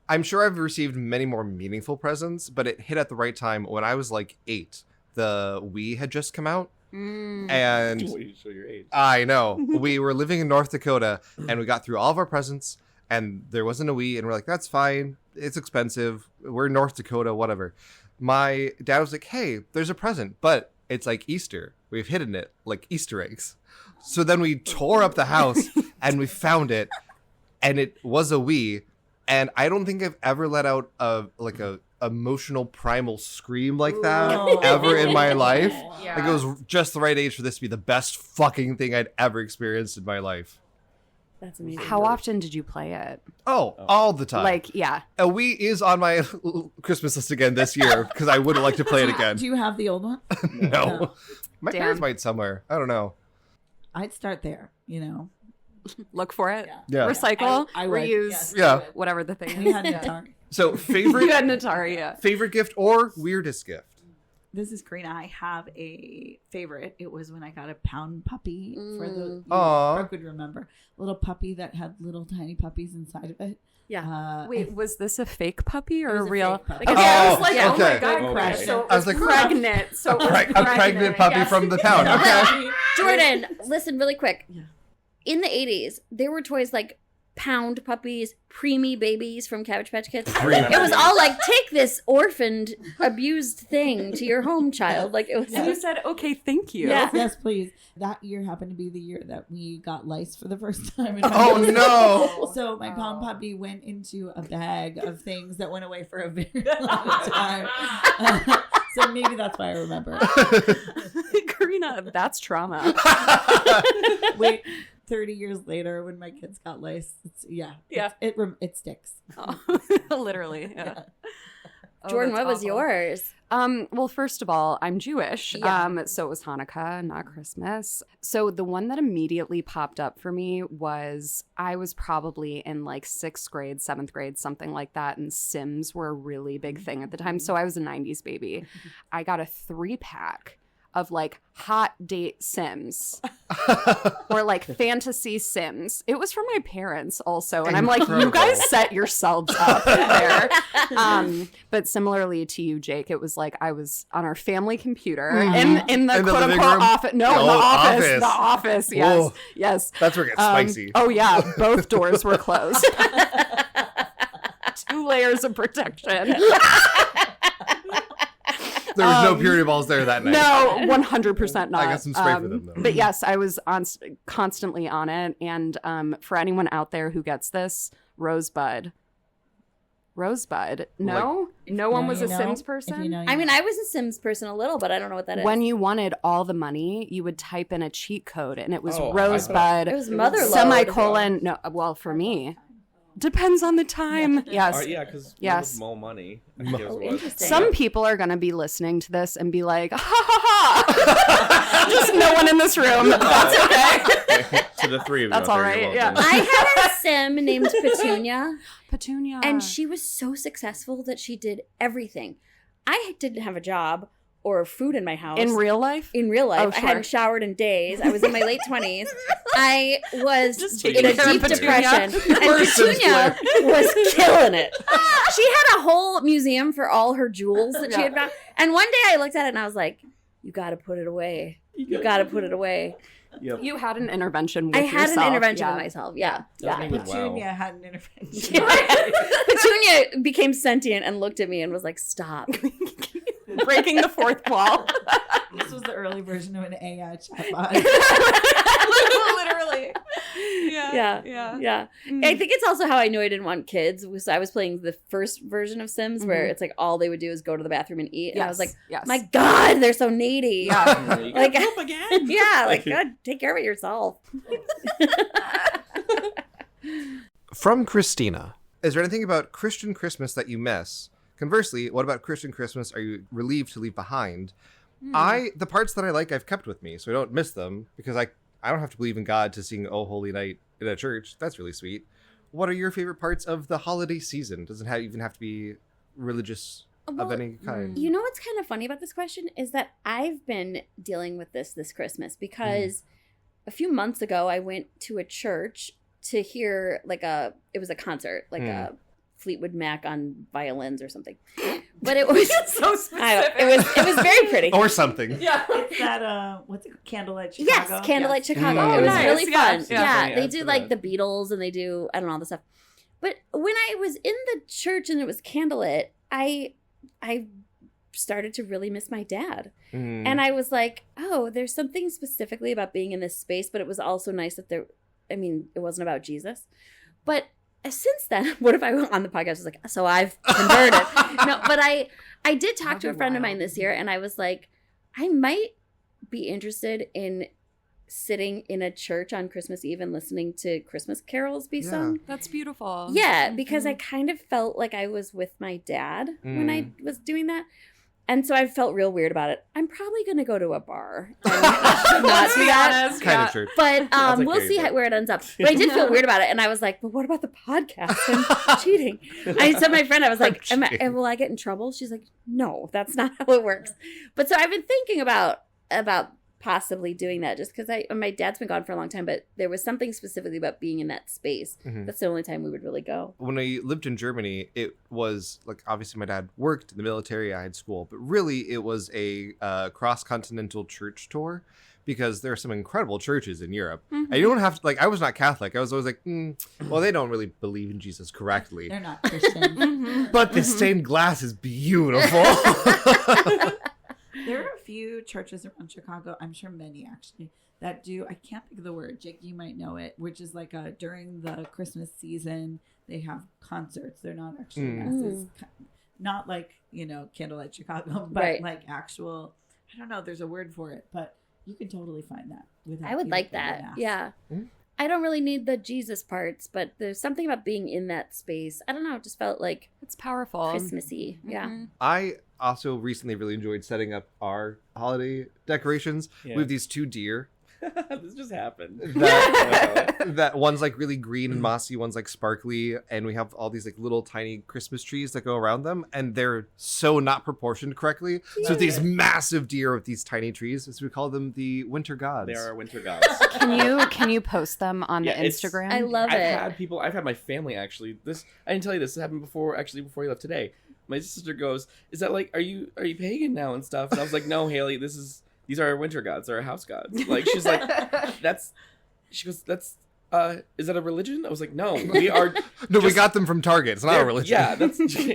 I'm sure I've received many more meaningful presents, but it hit at the right time when I was like 8. The Wii had just come out. And You show your age. I know. We were living in North Dakota and we got through all of our presents and there wasn't a Wii and we're like, that's fine. It's expensive. We're in North Dakota, whatever. My dad was like, hey, there's a present, but it's like Easter. We've hidden it like Easter eggs. So then we tore up the house and we found it and it was a Wii. And I don't think I've ever let out a emotional primal scream like that ever in my life. Yeah. Like it was just the right age for this to be the best fucking thing I'd ever experienced in my life. That's amazing. How often did you play it? Oh, all the time. Like, yeah. A Wii is on my Christmas list again this year because I would like to play it again. Do you have the old one? No. My Damn. parents might somewhere. I don't know. I'd start there, you know. Look for it. Yeah. Recycle. I would, reuse. yes. Yeah. Whatever the thing We is. had an Atari. So You favorite had an Atari, yeah. favorite gift or weirdest gift? This is Karina. I have a favorite. It was when I got a pound puppy for the Aw. Brooke would remember. Little puppy that had little tiny puppies inside of it. Yeah. Wait, was this a fake puppy or It a was a real? fake puppy. Like, Oh, I was like, okay. oh my god, Okay. crash. So I was like, pregnant. So it was A pregnant puppy Yes. from the pound. Okay. Jordan, listen really quick. Yeah. In the 80s, there were toys like pound puppies, preemie babies from Cabbage Patch Kids. Preemie. It was all like, take this orphaned, abused thing to your home, child. Like it was. And you said, okay, thank you. Yeah. Yes, please. That year happened to be the year that we got lice for the first time. In Oh, my life. no. So my pound puppy went into a bag of things that went away for a very long time. So maybe that's why I remember. Karina, that's trauma. Wait, 30 years later when my kids got lice, it sticks. Oh, literally. Yeah. Oh, Jordan, that's what was awful. yours? Well, first of all, I'm Jewish. Yeah. So it was Hanukkah, not Christmas. So the one that immediately popped up for me was I was probably in like 6th grade, 7th grade, something like that. And Sims were a really big thing at the time. So I was a 90s baby. I got a 3-pack of like hot date Sims or like fantasy Sims. It was from my parents also. And I'm like, you guys set yourselves up there. But similarly to you, Jake, it was like I was on our family computer in the quote unquote office. No, in the office. The office. Yes. Whoa. Yes. That's where it gets spicy. Oh yeah. Both doors were closed. 2 layers of protection. There was no purity balls there that night. No, 100% not. I got some spray for them, though. But yes, I was constantly on it. And for anyone out there who gets this, Rosebud. No? No one was a Sims person? I mean, I was a Sims person a little, but I don't know what that is. When you wanted all the money, you would type in a cheat code, and it was Oh, Rosebud. It was Motherlode. Semicolon. No, well, for me. Depends on the time. Yes. Yeah, because yes. more money. I think it was. Some people are going to be listening to this and be like, ha ha ha. Just no one in this room. That's okay. To the 3 of you. That's out all there, you're right. Yeah. welcome. I had a Sim named Petunia. Petunia. And she was so successful that she did everything. I didn't have a job or food in my house. In real life? In real life. Oh, I sure. hadn't showered in days. I was in my late 20s. I was Just in taking a care deep of Petunia. depression. And Petunia was killing it. She had a whole museum for all her jewels that she had found. And one day I looked at it and I was like, you got to put it away. You got to put it away. Yep. You had an intervention with I yourself. had an intervention with myself. Yeah. Petunia had an intervention. Petunia became sentient and looked at me and was like, stop. Breaking the fourth wall. This was the early version of an AI chatbot. Literally. Yeah. Mm. I think it's also how I knew I didn't want kids. So I was playing the first version of Sims where it's like all they would do is go to the bathroom and eat. And I was like, my God, they're so needy. Yeah. Like, again. Yeah. Like, God, take care of it yourself. From Christina. Is there anything about Christian Christmas that you miss? Conversely, what about Christian Christmas are you relieved to leave behind? The parts that I like, I've kept with me, so I don't miss them because I don't have to believe in God to sing "Oh Holy Night" in a church. That's really sweet. What are your favorite parts of the holiday season? Doesn't even have to be religious of any kind. You know what's kind of funny about this question is that I've been dealing with this Christmas because a few months ago I went to a church to hear it was a concert, like a Fleetwood Mac on violins or something. But it was so specific. It was very pretty. Or something. Yeah. It's that, what's it, Candlelight Chicago? Yes, Candlelight Chicago. Oh, It was nice. really fun. Yeah. Yeah, they do like the Beatles and they do, I don't know, all the stuff. But when I was in the church and it was candlelit, I started to really miss my dad. And I was like, oh, there's something specifically about being in this space, but it was also nice that it wasn't about Jesus. But since then, what if I went on the podcast was like, so I've converted. No, but I did talk to a friend of mine this year and I was like, I might be interested in sitting in a church on Christmas Eve and listening to Christmas carols be sung. That's beautiful. Yeah, because I kind of felt like I was with my dad when I was doing that. And so I felt real weird about it. I'm probably going to go to a bar. Not do that. Kind of church. But Sounds like we'll see where it ends up. But I did feel weird about it. And I was like, but what about the podcast and cheating? I said to my friend, I was like, will I get in trouble? She's like, no, that's not how it works. But so I've been thinking about possibly doing that just because my dad's been gone for a long time, but there was something specifically about being in that space. That's the only time we would really go. When I lived in Germany, it was like, obviously my dad worked in the military, I had school, but really it was a cross-continental church tour because there are some incredible churches in Europe. And you don't have to, I was not Catholic. I was always like, well, they don't really believe in Jesus correctly. They're not Christian. But the stained glass is beautiful. There are a few churches around Chicago, I'm sure many actually, that do, I can't think of the word, Jake, you might know it, which is like during the Christmas season, they have concerts. They're not actually masses. Not like, Candlelight Chicago, but like actual, I don't know, there's a word for it, but you can totally find that. I would like that. Yeah. I don't really need the Jesus parts, but there's something about being in that space. I don't know. It just felt like it's powerful, Christmassy. Yeah. I also recently really enjoyed setting up our holiday decorations. Yeah. We have these 2 deer. This just happened. That one's like really green and mossy, one's like sparkly, and we have all these like little tiny Christmas trees that go around them, and they're so not proportioned correctly. So these massive deer with these tiny trees, as we call them, the winter gods. They are our winter gods. Can you post them on the Instagram? I love it. I've had my family actually. I didn't tell you this happened before you left today. My sister goes, "Is that like are you pagan now and stuff?" And I was like, "No, Haley, these are our winter gods, they're our house gods." Like she's like, she goes, is that a religion? I was like, no, we are. No, we got them from Target. It's not a religion. Yeah,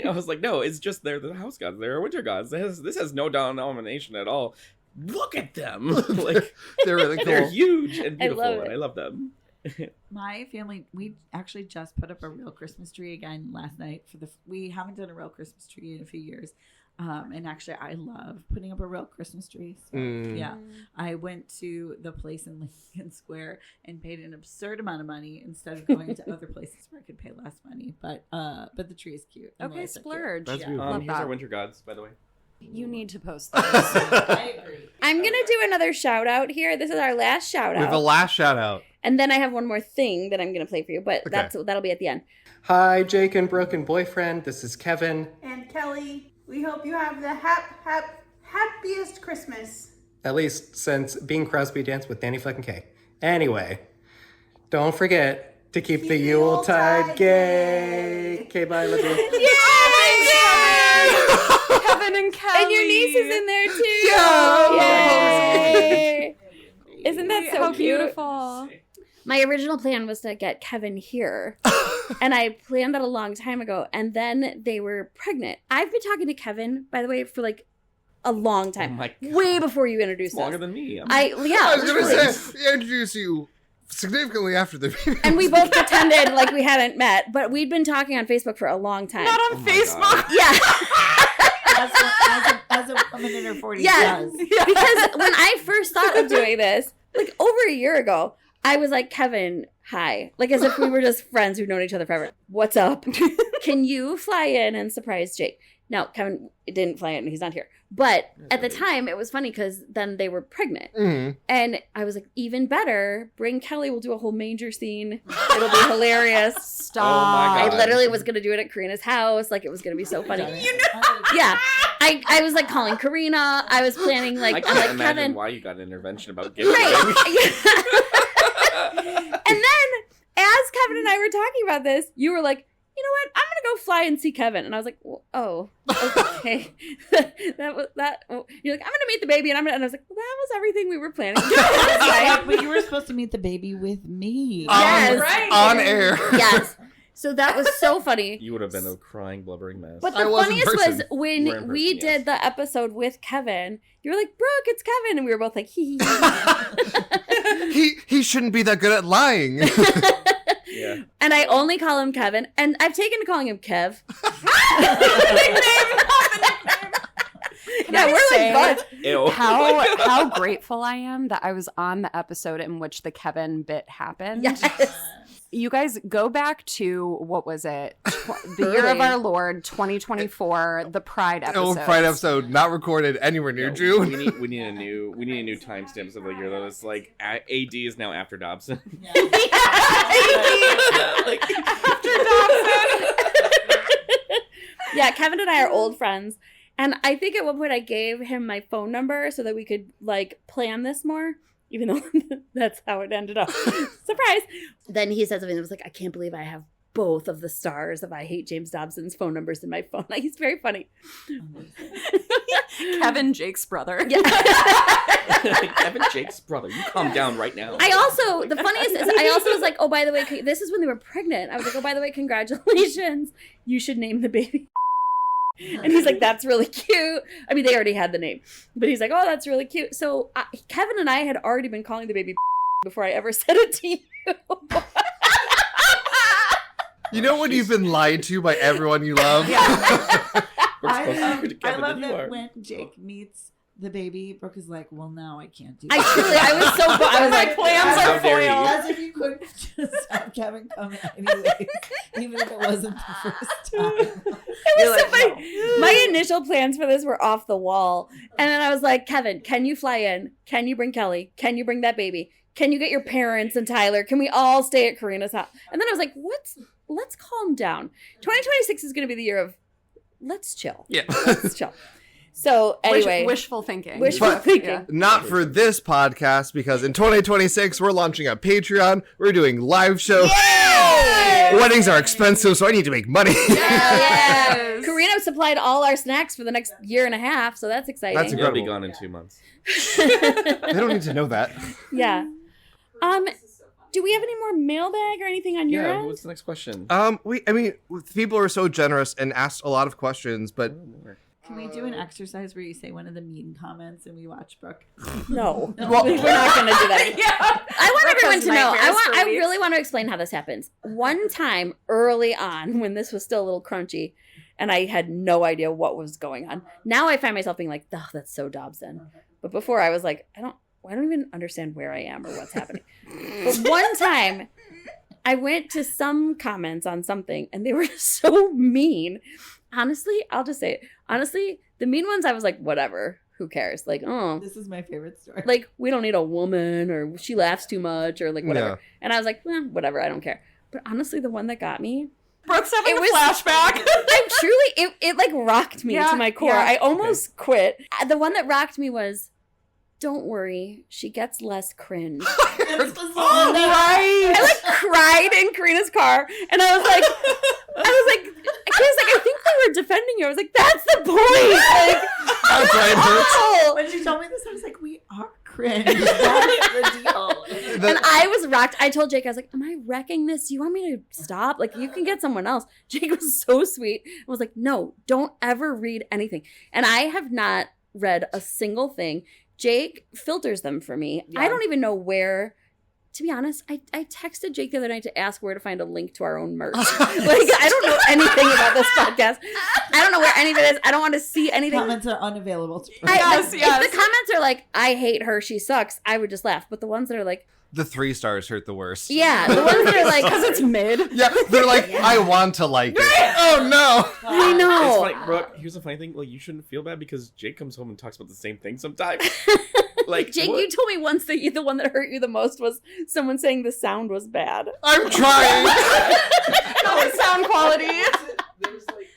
I was like, no, it's just they're the house gods. They're our winter gods. This has no denomination at all. Look at them. Like they're really cool. They're huge and beautiful, and I love them. My family, we actually just put up a real Christmas tree again last night. We haven't done a real Christmas tree in a few years. And actually, I love putting up a real Christmas tree. So, yeah, I went to the place in Lincoln Square and paid an absurd amount of money instead of going to other places where I could pay less money. But the tree is cute. Okay, splurge. That's beautiful. Here's our winter gods, by the way. You need to post those. I agree. I'm going to do another shout out here. This is our last shout We have out. a last shout out. And then I have one more thing that I'm going to play for you, but that'll be at the end. Hi, Jake and Brooke and boyfriend. This is Kevin. And Kelly. We hope you have the happiest Christmas. At least since Bing Crosby danced with Danny fucking Kaye. Anyway, don't forget to keep the Yuletide gay. Okay, bye, love you. Yay! Kevin and Kelly. And your niece is in there too. Yay! Isn't that so cute? Beautiful. My original plan was to get Kevin here. And I planned that a long time ago. And then they were pregnant. I've been talking to Kevin, by the way, for like a long time. Oh my God. Way before you introduced us. Longer than me. I was going to say, we introduced you significantly after the baby. And we both pretended like we hadn't met. But we'd been talking on Facebook for a long time. Not on Facebook. Yeah. As a woman in her 40s Yeah. does. Because when I first thought of doing this, like over a year ago, I was like, Kevin, hi. Like as if we were just friends who've known each other forever. What's up? Can you fly in and surprise Jake? Now, Kevin didn't fly in. He's not here. But at the time, it was funny because then they were pregnant. Mm-hmm. And I was like, even better, bring Kelly. We'll do a whole manger scene. It'll be hilarious. Stop. Oh my God. I literally was going to do it at Karina's house. Like, it was going to be so funny. Yeah. I was like calling Karina. I was planning I like, can't I'm like, imagine Kevin. why you got an intervention about gifting. Right. And then, as Kevin and I were talking about this, you were like, you know what? I'm going to go fly and see Kevin. And I was like, well, oh, okay. You're like, I'm going to meet the baby. And I was like, well, that was everything we were planning. But you were supposed to meet the baby with me. Yes. On air. Yes. So that was so funny. You would have been a crying, blubbering mess. But I the was in funniest person. was You were when in person, we yes. did the episode with Kevin, you were like, Brooke, it's Kevin. And we were both like, hee hee. He shouldn't be that good at lying. Yeah. And I only call him Kevin. And I've taken to calling him Kev. Yeah, we're say like buds. Ew. How grateful I am that I was on the episode in which the Kevin bit happened. Yes. You guys go back to, what was it? The year of our Lord, 2024, the Pride episode. Oh, Pride episode not recorded anywhere near June. We need a new timestamp of the year though. It's like AD is now after Dobson. Yeah, Kevin and I are old friends. And I think at one point I gave him my phone number so that we could like plan this more, even though that's how it ended up. Surprise. Then he said something that was like, I can't believe I have both of the stars of I Hate James Dobson's phone numbers in my phone. Like, he's very funny. Kevin, Jake's brother. Yeah. Kevin, Jake's brother. You calm down right now. The funniest is, I also was like, oh, by the way, this is when they were pregnant. I was like, oh, by the way, congratulations. You should name the baby. And he's like, that's really cute. I mean, they already had the name. But he's like, oh, that's really cute. So Kevin and I had already been calling the baby before I ever said it to you. You know when you've been lied to by everyone you love? I love that when Jake meets the baby, Brooke is like, well, now I can't do I was so, I was like, plans are foiled. As if you couldn't just have Kevin come anyway, even if it wasn't the first time. It was so funny. My initial plans for this were off the wall. And then I was like, Kevin, can you fly in? Can you bring Kelly? Can you bring that baby? Can you get your parents and Tyler? Can we all stay at Karina's house? And then I was like, let's calm down. 2026 is going to be the year of let's chill. Yeah. Let's chill. So anyway. Wishful thinking. Wishful thinking. Yeah. Not for this podcast, because in 2026, we're launching a Patreon. We're doing live shows. Yay! Weddings are expensive, so I need to make money. Yeah. Karina supplied all our snacks for the next year and a half, so that's exciting. That's You'll be incredible. gone in 2 months. They don't need to know that. Yeah. Do we have any more mailbag or anything on your Yeah, end? what's the next question? People are so generous and asked a lot of questions, but Can we do an exercise where you say one of the mean comments and we watch Brooke? No. No. Well, we're not going to do that. Yeah. I want Brooke everyone has to know. nightmares for I weeks. really want to explain how this happens. One time early on, when this was still a little crunchy, and I had no idea what was going on. Now I find myself being like, "Oh, that's so Dobson." But before I was like, I don't even understand where I am or what's happening. But one time, I went to some comments on something, and they were so mean. Honestly, I'll just say it. Honestly, the mean ones, I was like, whatever. Who cares? Like, oh. This is my favorite story. Like, we don't need a woman, or she laughs too much, or like whatever. Yeah. And I was like, whatever, I don't care. But honestly, the one that got me, Brooke's having It a was- flashback. like truly, it like rocked me Yeah, to my core. yeah. I almost quit. The one that rocked me was, don't worry, she gets less cringe. Oh, right. I like cried in Karina's car, and I was like, I think they were defending you. I was like, that's the point. Like, That's why it hurts. When she told me this, I was like, we are cringe. That's the deal. And I was rocked. I told Jake, I was like, am I wrecking this? Do you want me to stop? Like, you can get someone else. Jake was so sweet. I was like, no, don't ever read anything. And I have not read a single thing. Jake filters them for me. I don't even know where. To be honest, I texted Jake the other night to ask where to find a link to our own merch. Like, I don't know anything about this podcast. I don't know where any of it is. I don't want to see anything. Comments are unavailable to If the comments are like, I hate her, she sucks, I would just laugh. But the ones that are like, The 3 stars hurt the worst. yeah, the ones that are like, because it's mid. Yeah, they're like, I want to like it. Oh no. I know. It's funny, Brooke, here's the funny thing. Like, you shouldn't feel bad because Jake comes home and talks about the same thing sometimes. Like, Jake, what? you told me once that the one that hurt you the most was someone saying the sound was bad. I'm trying. Not the sound quality.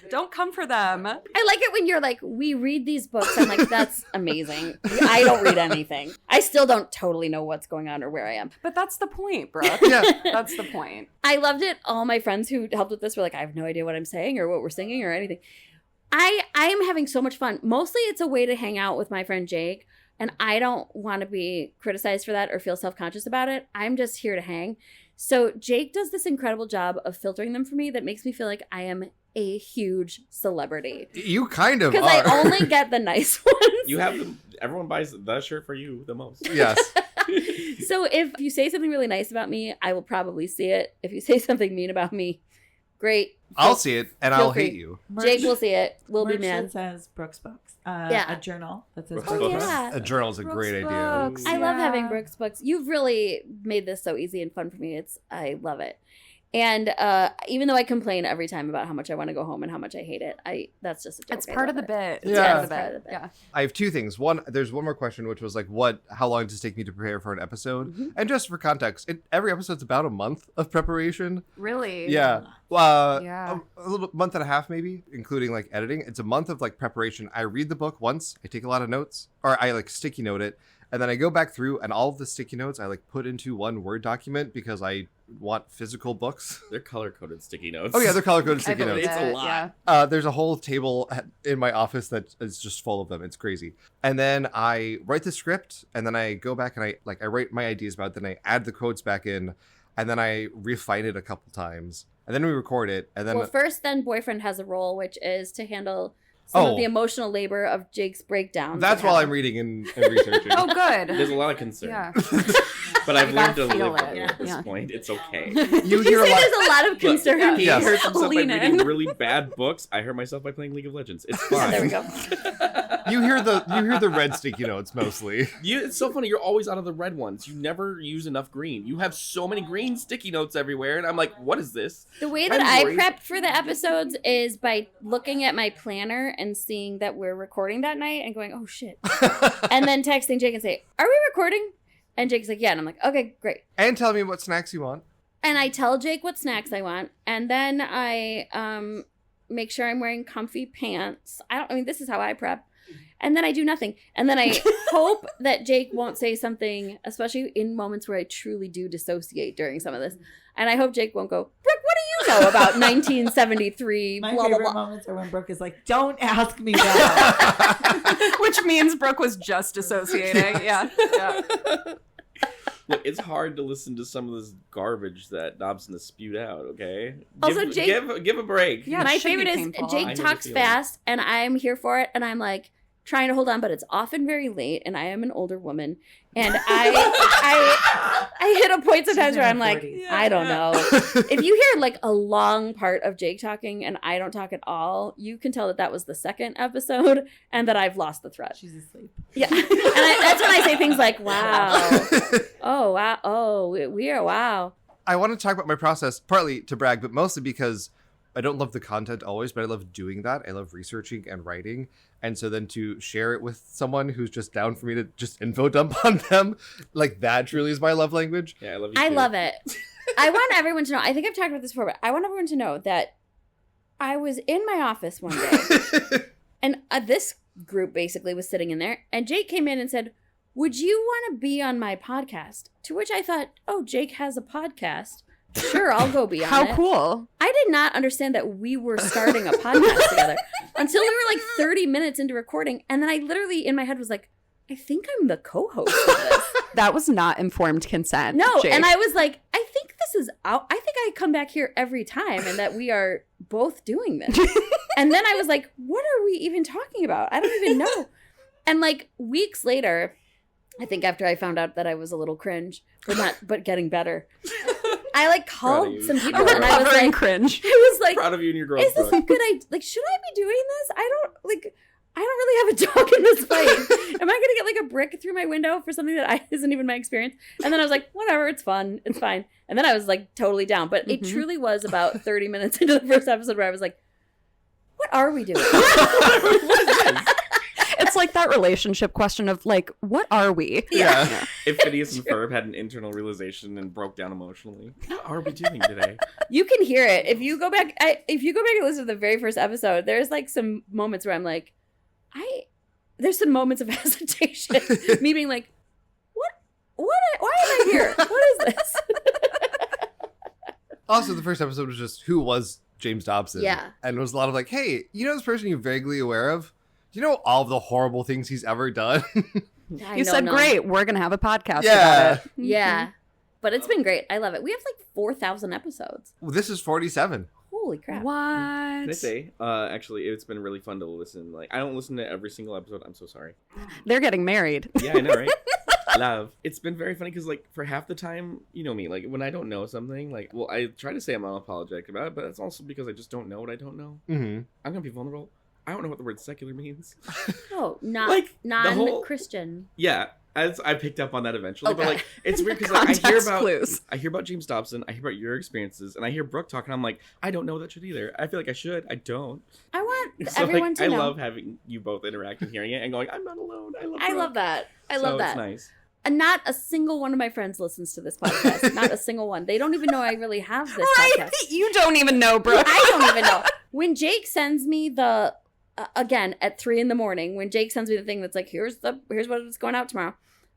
Don't come for them. I like it when you're like, we read these books. I'm like, that's amazing. I don't read anything. I still don't totally know what's going on or where I am. But that's the point, Brooke. Yeah. That's the point. I loved it. All my friends who helped with this were like, I have no idea what I'm saying or what we're singing or anything. I am having so much fun. Mostly it's a way to hang out with my friend Jake. And I don't want to be criticized for that or feel self-conscious about it. I'm just here to hang. So Jake does this incredible job of filtering them for me that makes me feel like I am a huge celebrity. You kind of Because are. I only get the nice ones. You have them. Everyone buys the shirt for you the most. Yes. So if you say something really nice about me, I will probably see it. If you say something mean about me, great. I'll see it and feel I'll free. hate you. Jake will see it. We'll be Merch mad. that says Brooks Books. Yeah. A journal that says Brooks Brooks Oh, Books. yeah. A journal's a great idea. Books. I love Yeah. having Brooks books. You've really made this so easy and fun for me. I love it. And even though I complain every time about how much I want to go home and how much I hate it, that's just a joke. It's I part of love the it. bit. Yeah. It's part of the It's part bit. of the bit. Yeah. I have 2 things. One, there's one more question, which was like, how long does it take me to prepare for an episode? Mm-hmm. And just for context, every episode's about a month of preparation. Really? Yeah. Yeah. A little month and a half, maybe, including like editing. It's a month of like preparation. I read the book once, I take a lot of notes, or I like sticky note it. And then I go back through and all of the sticky notes I like put into one Word document because I want physical books. They're color-coded sticky notes. Oh yeah, they're color-coded I sticky believe notes. It's a it, lot. yeah. There's a whole table in my office that is just full of them. It's crazy. And then I write the script, and then I go back and I write my ideas about it, then I add the quotes back in, and then I refine it a couple times. And then we record it, and then Well, first, then boyfriend has a role, which is to handle some of the emotional labor of Jake's breakdown. That's while I'm reading and researching. Oh, good. There's a lot of concern. Yeah. But I've learned to feel live it. with it at this Yeah. point. It's okay. You hear a lot. There's a lot of concern. He Yes. hurt himself by Lean reading in. really bad books. I hurt myself by playing League of Legends. It's fine. There we go. You hear the red sticky notes mostly. It's so funny. You're always out of the red ones. You never use enough green. You have so many green sticky notes everywhere, and I'm like, what is this? The way that I prep for the episodes is by looking at my planner and seeing that we're recording that night and going, oh shit. And then texting Jake and say, are we recording? And Jake's like, yeah. And I'm like, okay, great. And tell me what snacks you want. And I tell Jake what snacks I want. And then I make sure I'm wearing comfy pants. I mean, this is how I prep. And then I do nothing. And then I hope that Jake won't say something, especially in moments where I truly do dissociate during some of this. And I hope Jake won't go, Brooke, what do you know about 1973? My blah, favorite blah, blah. moments are when Brooke is like, don't ask me that. Which means Brooke was just dissociating. Yeah. Look, it's hard to listen to some of this garbage that Dobson has spewed out, okay? Also, give, Jake- give a break. Yeah, my favorite is Jake talks fast, and I'm here for it, and I'm like trying to hold on, but it's often very late, and I am an older woman, and I hit a point sometimes where I'm like, I don't know. If you hear like a long part of Jake talking and I don't talk at all, you can tell that that was the second episode and that I've lost the thread. She's asleep. Yeah, and that's when I say things like, wow, oh wow, oh we are wow. I want to talk about my process, partly to brag, but mostly because I don't love the content always, but I love doing that. I love researching and writing. And so then to share it with someone who's just down for me to just info dump on them, like that truly is my love language. Yeah, I love you. I love it. I want everyone to know, I think I've talked about this before, but I want everyone to know that I was in my office one day and this group basically was sitting in there and Jake came in and said, would you want to be on my podcast? To which I thought, oh, Jake has a podcast. Sure, I'll go be on How it. cool. I did not understand that we were starting a podcast together until we were like 30 minutes into recording. And then I literally in my head was like, I think I'm the co-host of this. That was not informed consent. No, Jake. and I was like, I think this is out. I think I come back here every time and that we are both doing this. And then I was like, what are we even talking about? I don't even know. And like weeks later, I think after I found out that I was a little cringe, but getting better. I like called some people and I was like, cringe. I was like, proud of you and your growth. is this a good idea? Like, should I be doing this? I don't really have a dog in this fight. Am I going to get like a brick through my window for something that isn't even my experience? And then I was like, whatever, it's fun. It's fine. And then I was like totally down. But it truly was about 30 minutes into the first episode where I was like, what are we doing? It's like that relationship question of like, what are we? Yeah. If Phineas and Ferb had an internal realization and broke down emotionally, what are we doing today? You can hear it. If you go back and listen to the very first episode, there's like some moments where I'm like, there's some moments of hesitation. Me being like, why am I here? What is this? Also, the first episode was just who was James Dobson. Yeah. And it was a lot of like, hey, you know this person you're vaguely aware of? Do you know all of the horrible things he's ever done? You said, great, we're going to have a podcast Yeah. about it. Yeah. But it's been great. I love it. We have like 4,000 episodes. Well, this is 47. Holy crap. What? Can I say, actually, it's been really fun to listen. Like, I don't listen to every single episode. I'm so sorry. They're getting married. Yeah, I know, right? Love. It's been very funny because, like, for half the time, you know me, like, when I don't know something, like, well, I try to say I'm unapologetic about it, but that's also because I just don't know what I don't know. Mm-hmm. I'm going to be vulnerable. I don't know what the word secular means. Oh, not Like, non-Christian. Yeah, as I picked up on that eventually, Okay. but like it's weird because like, clues. I hear about James Dobson, I hear about your experiences, and I hear Brooke talking. I'm like, I don't know that shit either. I feel like I should. I don't. I want So everyone like, to I know. love having you both interact and hearing it and going, I'm not alone. I love that. I love that. It's nice. And not a single one of my friends listens to this podcast. Not a single one. They don't even know I really have this Right? podcast. You don't even know, bro. I don't even know. When Jake sends me the again at 3 a.m, when Jake sends me the thing that's like, here's what is going out tomorrow,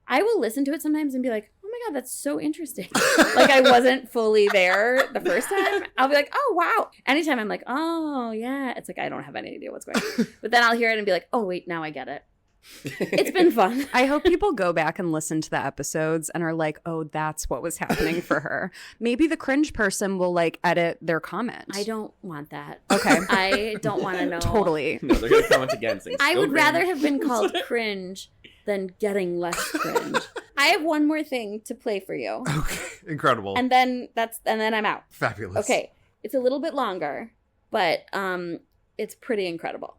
I will listen to it sometimes and be like, oh my god, that's so interesting. Like I wasn't fully there the first time. I'll be like, oh wow. Anytime I'm like, oh yeah, it's like I don't have any idea what's going on. But then I'll hear it and be like, oh wait, now I get it. It's been fun. I hope people go back and listen to the episodes and are like, oh, that's what was happening for her. Maybe the cringe person will like edit their comment. I don't want that. Okay. I don't want to know. Totally. No, they're going to comment again saying, I "So would cringe." rather have been called cringe than getting less cringe. I have one more thing to play for you. Okay, incredible. And then I'm out. Fabulous. Okay. It's a little bit longer, but it's pretty incredible.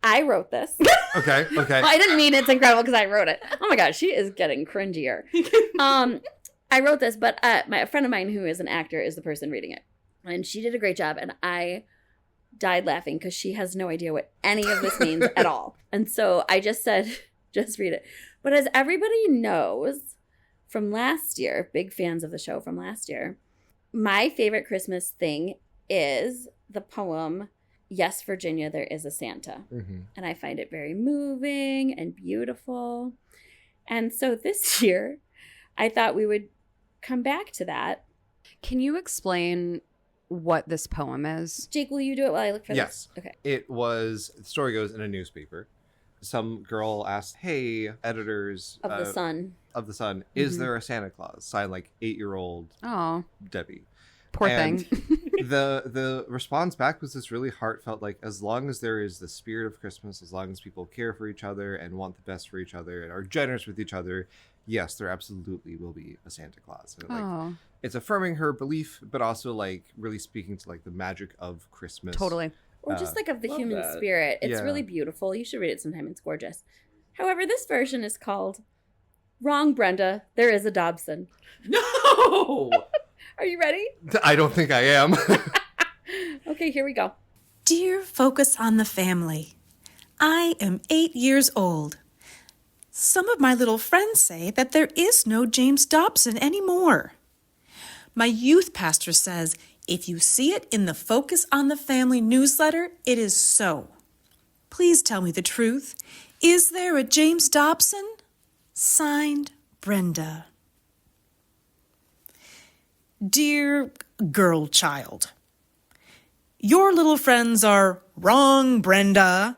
I wrote this. Okay. I didn't mean it's incredible because I wrote it. Oh my gosh, she is getting cringier. I wrote this, but a friend of mine who is an actor is the person reading it. And she did a great job, and I died laughing because she has no idea what any of this means at all. And so I just said, just read it. But as everybody knows from last year, big fans of the show from last year, my favorite Christmas thing is the poem, Yes, Virginia, There is a Santa. Mm-hmm. And I find it very moving and beautiful. And so this year, I thought we would come back to that. Can you explain what this poem is? Jake, will you do it while I look for Yes. this? Okay. It was, the story goes, in a newspaper. Some girl asked, hey, editors Of the Sun. Of the Sun, is there a Santa Claus? Signed like 8-year-old Oh, Debbie. poor And thing. the response back was this really heartfelt, like, as long as there is the spirit of Christmas, as long as people care for each other and want the best for each other and are generous with each other, yes, there absolutely will be a Santa Claus. And, like, Oh, it's affirming her belief, but also like really speaking to like the magic of Christmas. totally. Or just like of the love human that. spirit. It's Yeah. really beautiful. You should read it sometime. It's gorgeous. However, this version is called Wrong, Brenda. There is a Dobson. No! Are you ready? I don't think I am. Okay, here we go. Dear Focus on the Family, I am 8 years old. Some of my little friends say that there is no James Dobson anymore. My youth pastor says if you see it in the Focus on the Family newsletter, it is so. Please tell me the truth. Is there a James Dobson? Signed, Brenda. Dear girl child, your little friends are wrong, Brenda.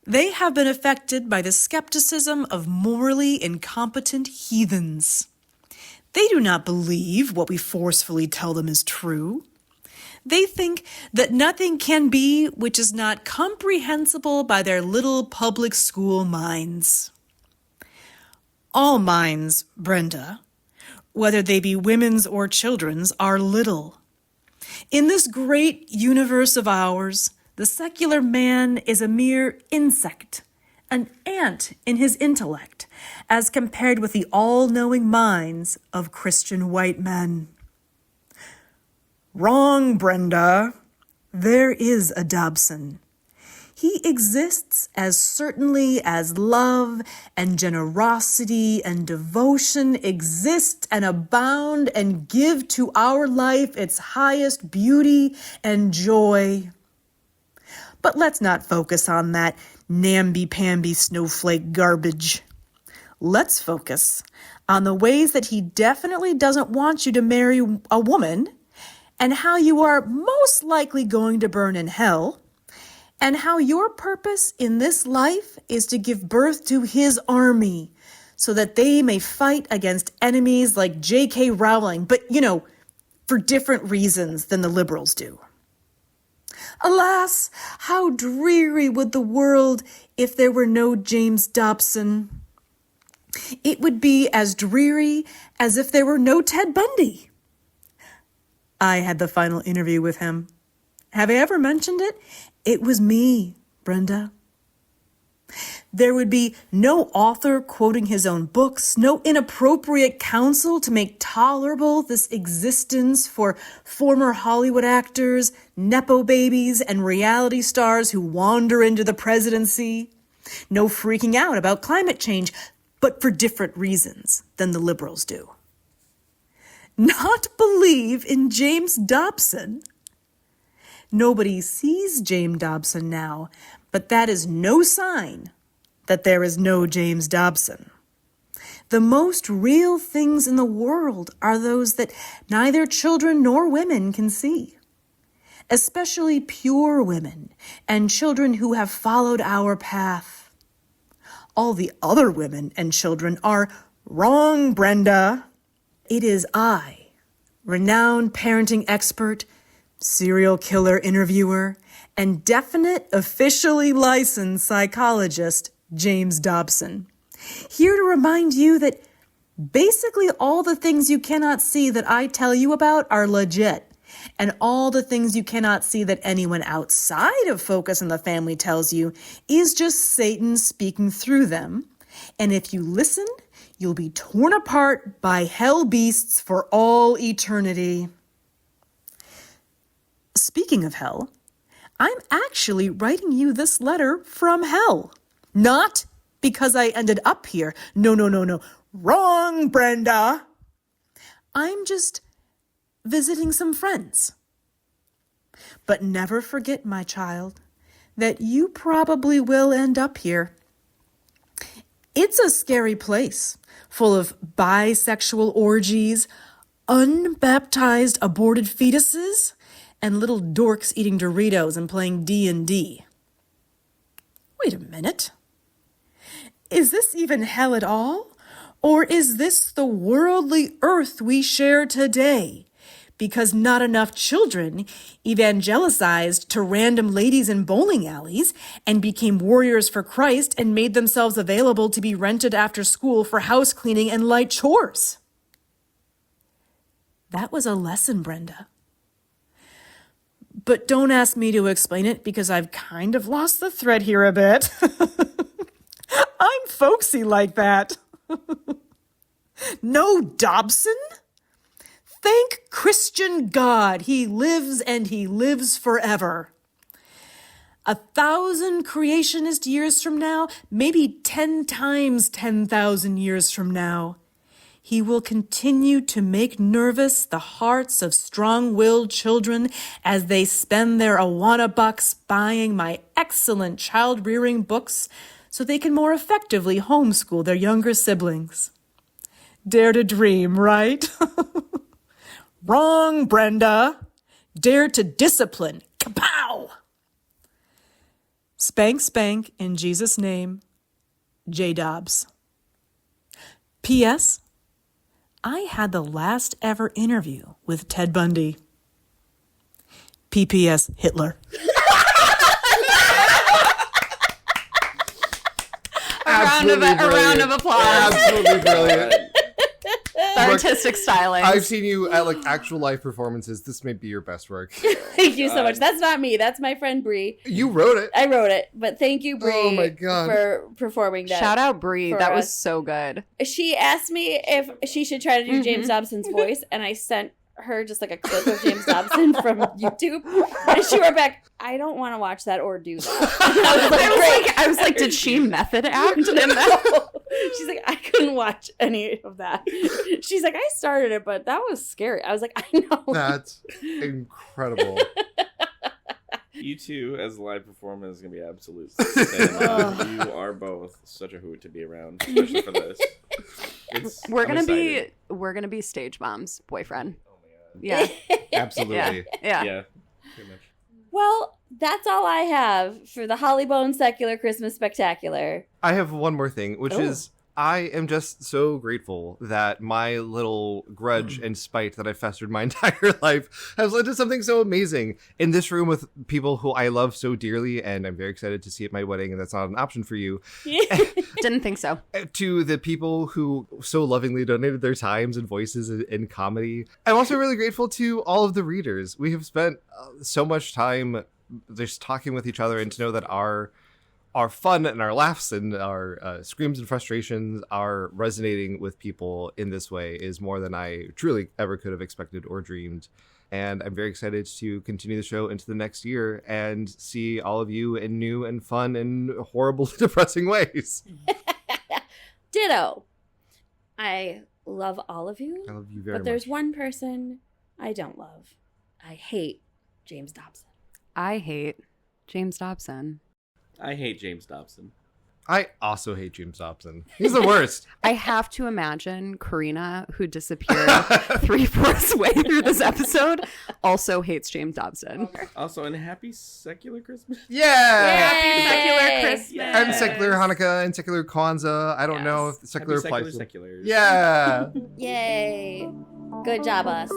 They have been affected by the skepticism of morally incompetent heathens. They do not believe what we forcefully tell them is true. They think that nothing can be which is not comprehensible by their little public school minds. All minds, Brenda, whether they be women's or children's, are little. In this great universe of ours, the secular man is a mere insect, an ant in his intellect, as compared with the all-knowing minds of Christian white men. Wrong, Brenda. There is a Dobson. He exists as certainly as love and generosity and devotion exist and abound and give to our life its highest beauty and joy. But let's not focus on that namby-pamby snowflake garbage. Let's focus on the ways that he definitely doesn't want you to marry a woman, and how you are most likely going to burn in hell, and how your purpose in this life is to give birth to his army so that they may fight against enemies like J.K. Rowling, but, for different reasons than the liberals do. Alas, how dreary would the world if there were no James Dobson. It would be as dreary as if there were no Ted Bundy. I had the final interview with him. Have I ever mentioned it? It was me, Brenda. There would be no author quoting his own books, no inappropriate counsel to make tolerable this existence for former Hollywood actors, nepo babies, and reality stars who wander into the presidency. No freaking out about climate change, but for different reasons than the liberals do. Not believe in James Dobson. Nobody sees James Dobson now, but that is no sign that there is no James Dobson. The most real things in the world are those that neither children nor women can see, especially pure women and children who have followed our path. All the other women and children are wrong, Brenda. It is I, renowned parenting expert, serial killer interviewer, and definite officially licensed psychologist, James Dobson, here to remind you that basically all the things you cannot see that I tell you about are legit, and all the things you cannot see that anyone outside of Focus on the Family tells you is just Satan speaking through them. And if you listen, you'll be torn apart by hell beasts for all eternity. Speaking of hell, I'm actually writing you this letter from hell. Not because I ended up here. No. Wrong, Brenda. I'm just visiting some friends. But never forget, my child, that you probably will end up here. It's a scary place, full of bisexual orgies, unbaptized aborted fetuses, and little dorks eating Doritos and playing D&D. Wait a minute. Is this even hell at all? Or is this the worldly earth we share today? Because not enough children evangelicized to random ladies in bowling alleys and became warriors for Christ and made themselves available to be rented after school for house cleaning and light chores. That was a lesson, Brenda. But don't ask me to explain it because I've kind of lost the thread here a bit. I'm folksy like that. No Dobson? Thank Christian God, he lives and he lives forever. 1,000 creationist years from now, maybe 10 times 10,000 years from now, he will continue to make nervous the hearts of strong-willed children as they spend their Awana bucks buying my excellent child-rearing books so they can more effectively homeschool their younger siblings. Dare to dream, right? Wrong, Brenda. Dare to discipline. Kapow! Spank, spank, in Jesus' name, J. Dobbs. P.S. I had the last ever interview with Ted Bundy. P.P.S. Hitler. A round of applause. Absolutely brilliant. The artistic styling. I've seen you at like actual live performances. This may be your best work. Thank you so much. That's not me. That's my friend Bree. You wrote it. I wrote it, but thank you, Bree, Oh my God. for performing that. Shout out Bree. for That was us. so good. She asked me if she should try to do James Dobson's voice, and I sent her just like a clip of James Dobson from YouTube, and she wrote back, "I don't want to watch that or do that." I was like, did she method act in that? She's like, I couldn't watch any of that. She's like, I started it, but that was scary. I was like, I know. That's incredible. You two, as live performers, is going to be absolute stand. You are both such a hoot to be around, especially for this. We're gonna be stage moms, boyfriend. Oh my God. Yeah. Absolutely. Yeah. Pretty much. Well, that's all I have for the Hollybone Secular Christmas Spectacular. I have one more thing, which is I am just so grateful that my little grudge and spite that I festered my entire life has led to something so amazing in this room with people who I love so dearly, and I'm very excited to see at my wedding, and that's not an option for you. Didn't think so. To the people who so lovingly donated their times and voices in comedy. I'm also really grateful to all of the readers. We have spent so much time just talking with each other, and to know that our fun and our laughs and our screams and frustrations are resonating with people in this way is more than I truly ever could have expected or dreamed. And I'm very excited to continue the show into the next year and see all of you in new and fun and horrible, depressing ways. Ditto. I love all of you. I love you very much. But there's one person I don't love. I hate James Dobson. I hate James Dobson. I hate James Dobson. I also hate James Dobson. He's the worst. I have to imagine Karina, who disappeared 3/4 way through this episode, also hates James Dobson. Also, and happy secular Christmas. Yeah! Happy secular Christmas. And secular Hanukkah and secular Kwanzaa. I don't know if the secular Happy applies. seculars. Yeah. Yay. Good job, us.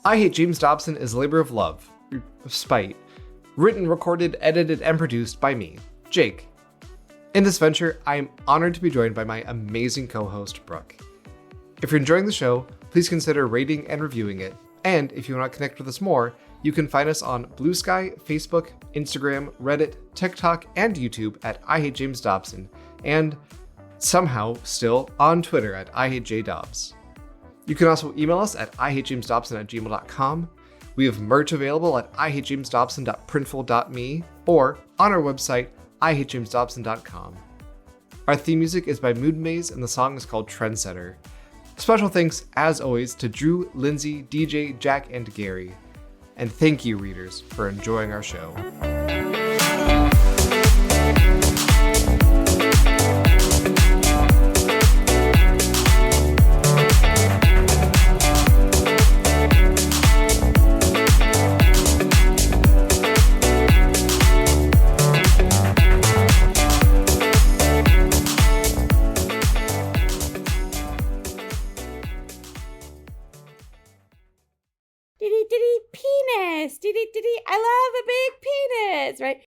I Hate James Dobson is a labor of love, of spite. Written, recorded, edited, and produced by me, Jake. In this venture, I am honored to be joined by my amazing co-host, Brooke. If you're enjoying the show, please consider rating and reviewing it. And if you want to connect with us more, you can find us on Blue Sky, Facebook, Instagram, Reddit, TikTok, and YouTube at I Hate James Dobson, and somehow still on Twitter at IHateJDobs. You can also email us at IHateJamesDobson@gmail.com. We have merch available at IHateJamesDobson.printful.me or on our website, IHateJamesDobson.com. Our theme music is by Mood Maze and the song is called Trendsetter. Special thanks, as always, to Drew, Lindsay, DJ, Jack, and Gary. And thank you, readers, for enjoying our show. Penis. I love a big penis, right?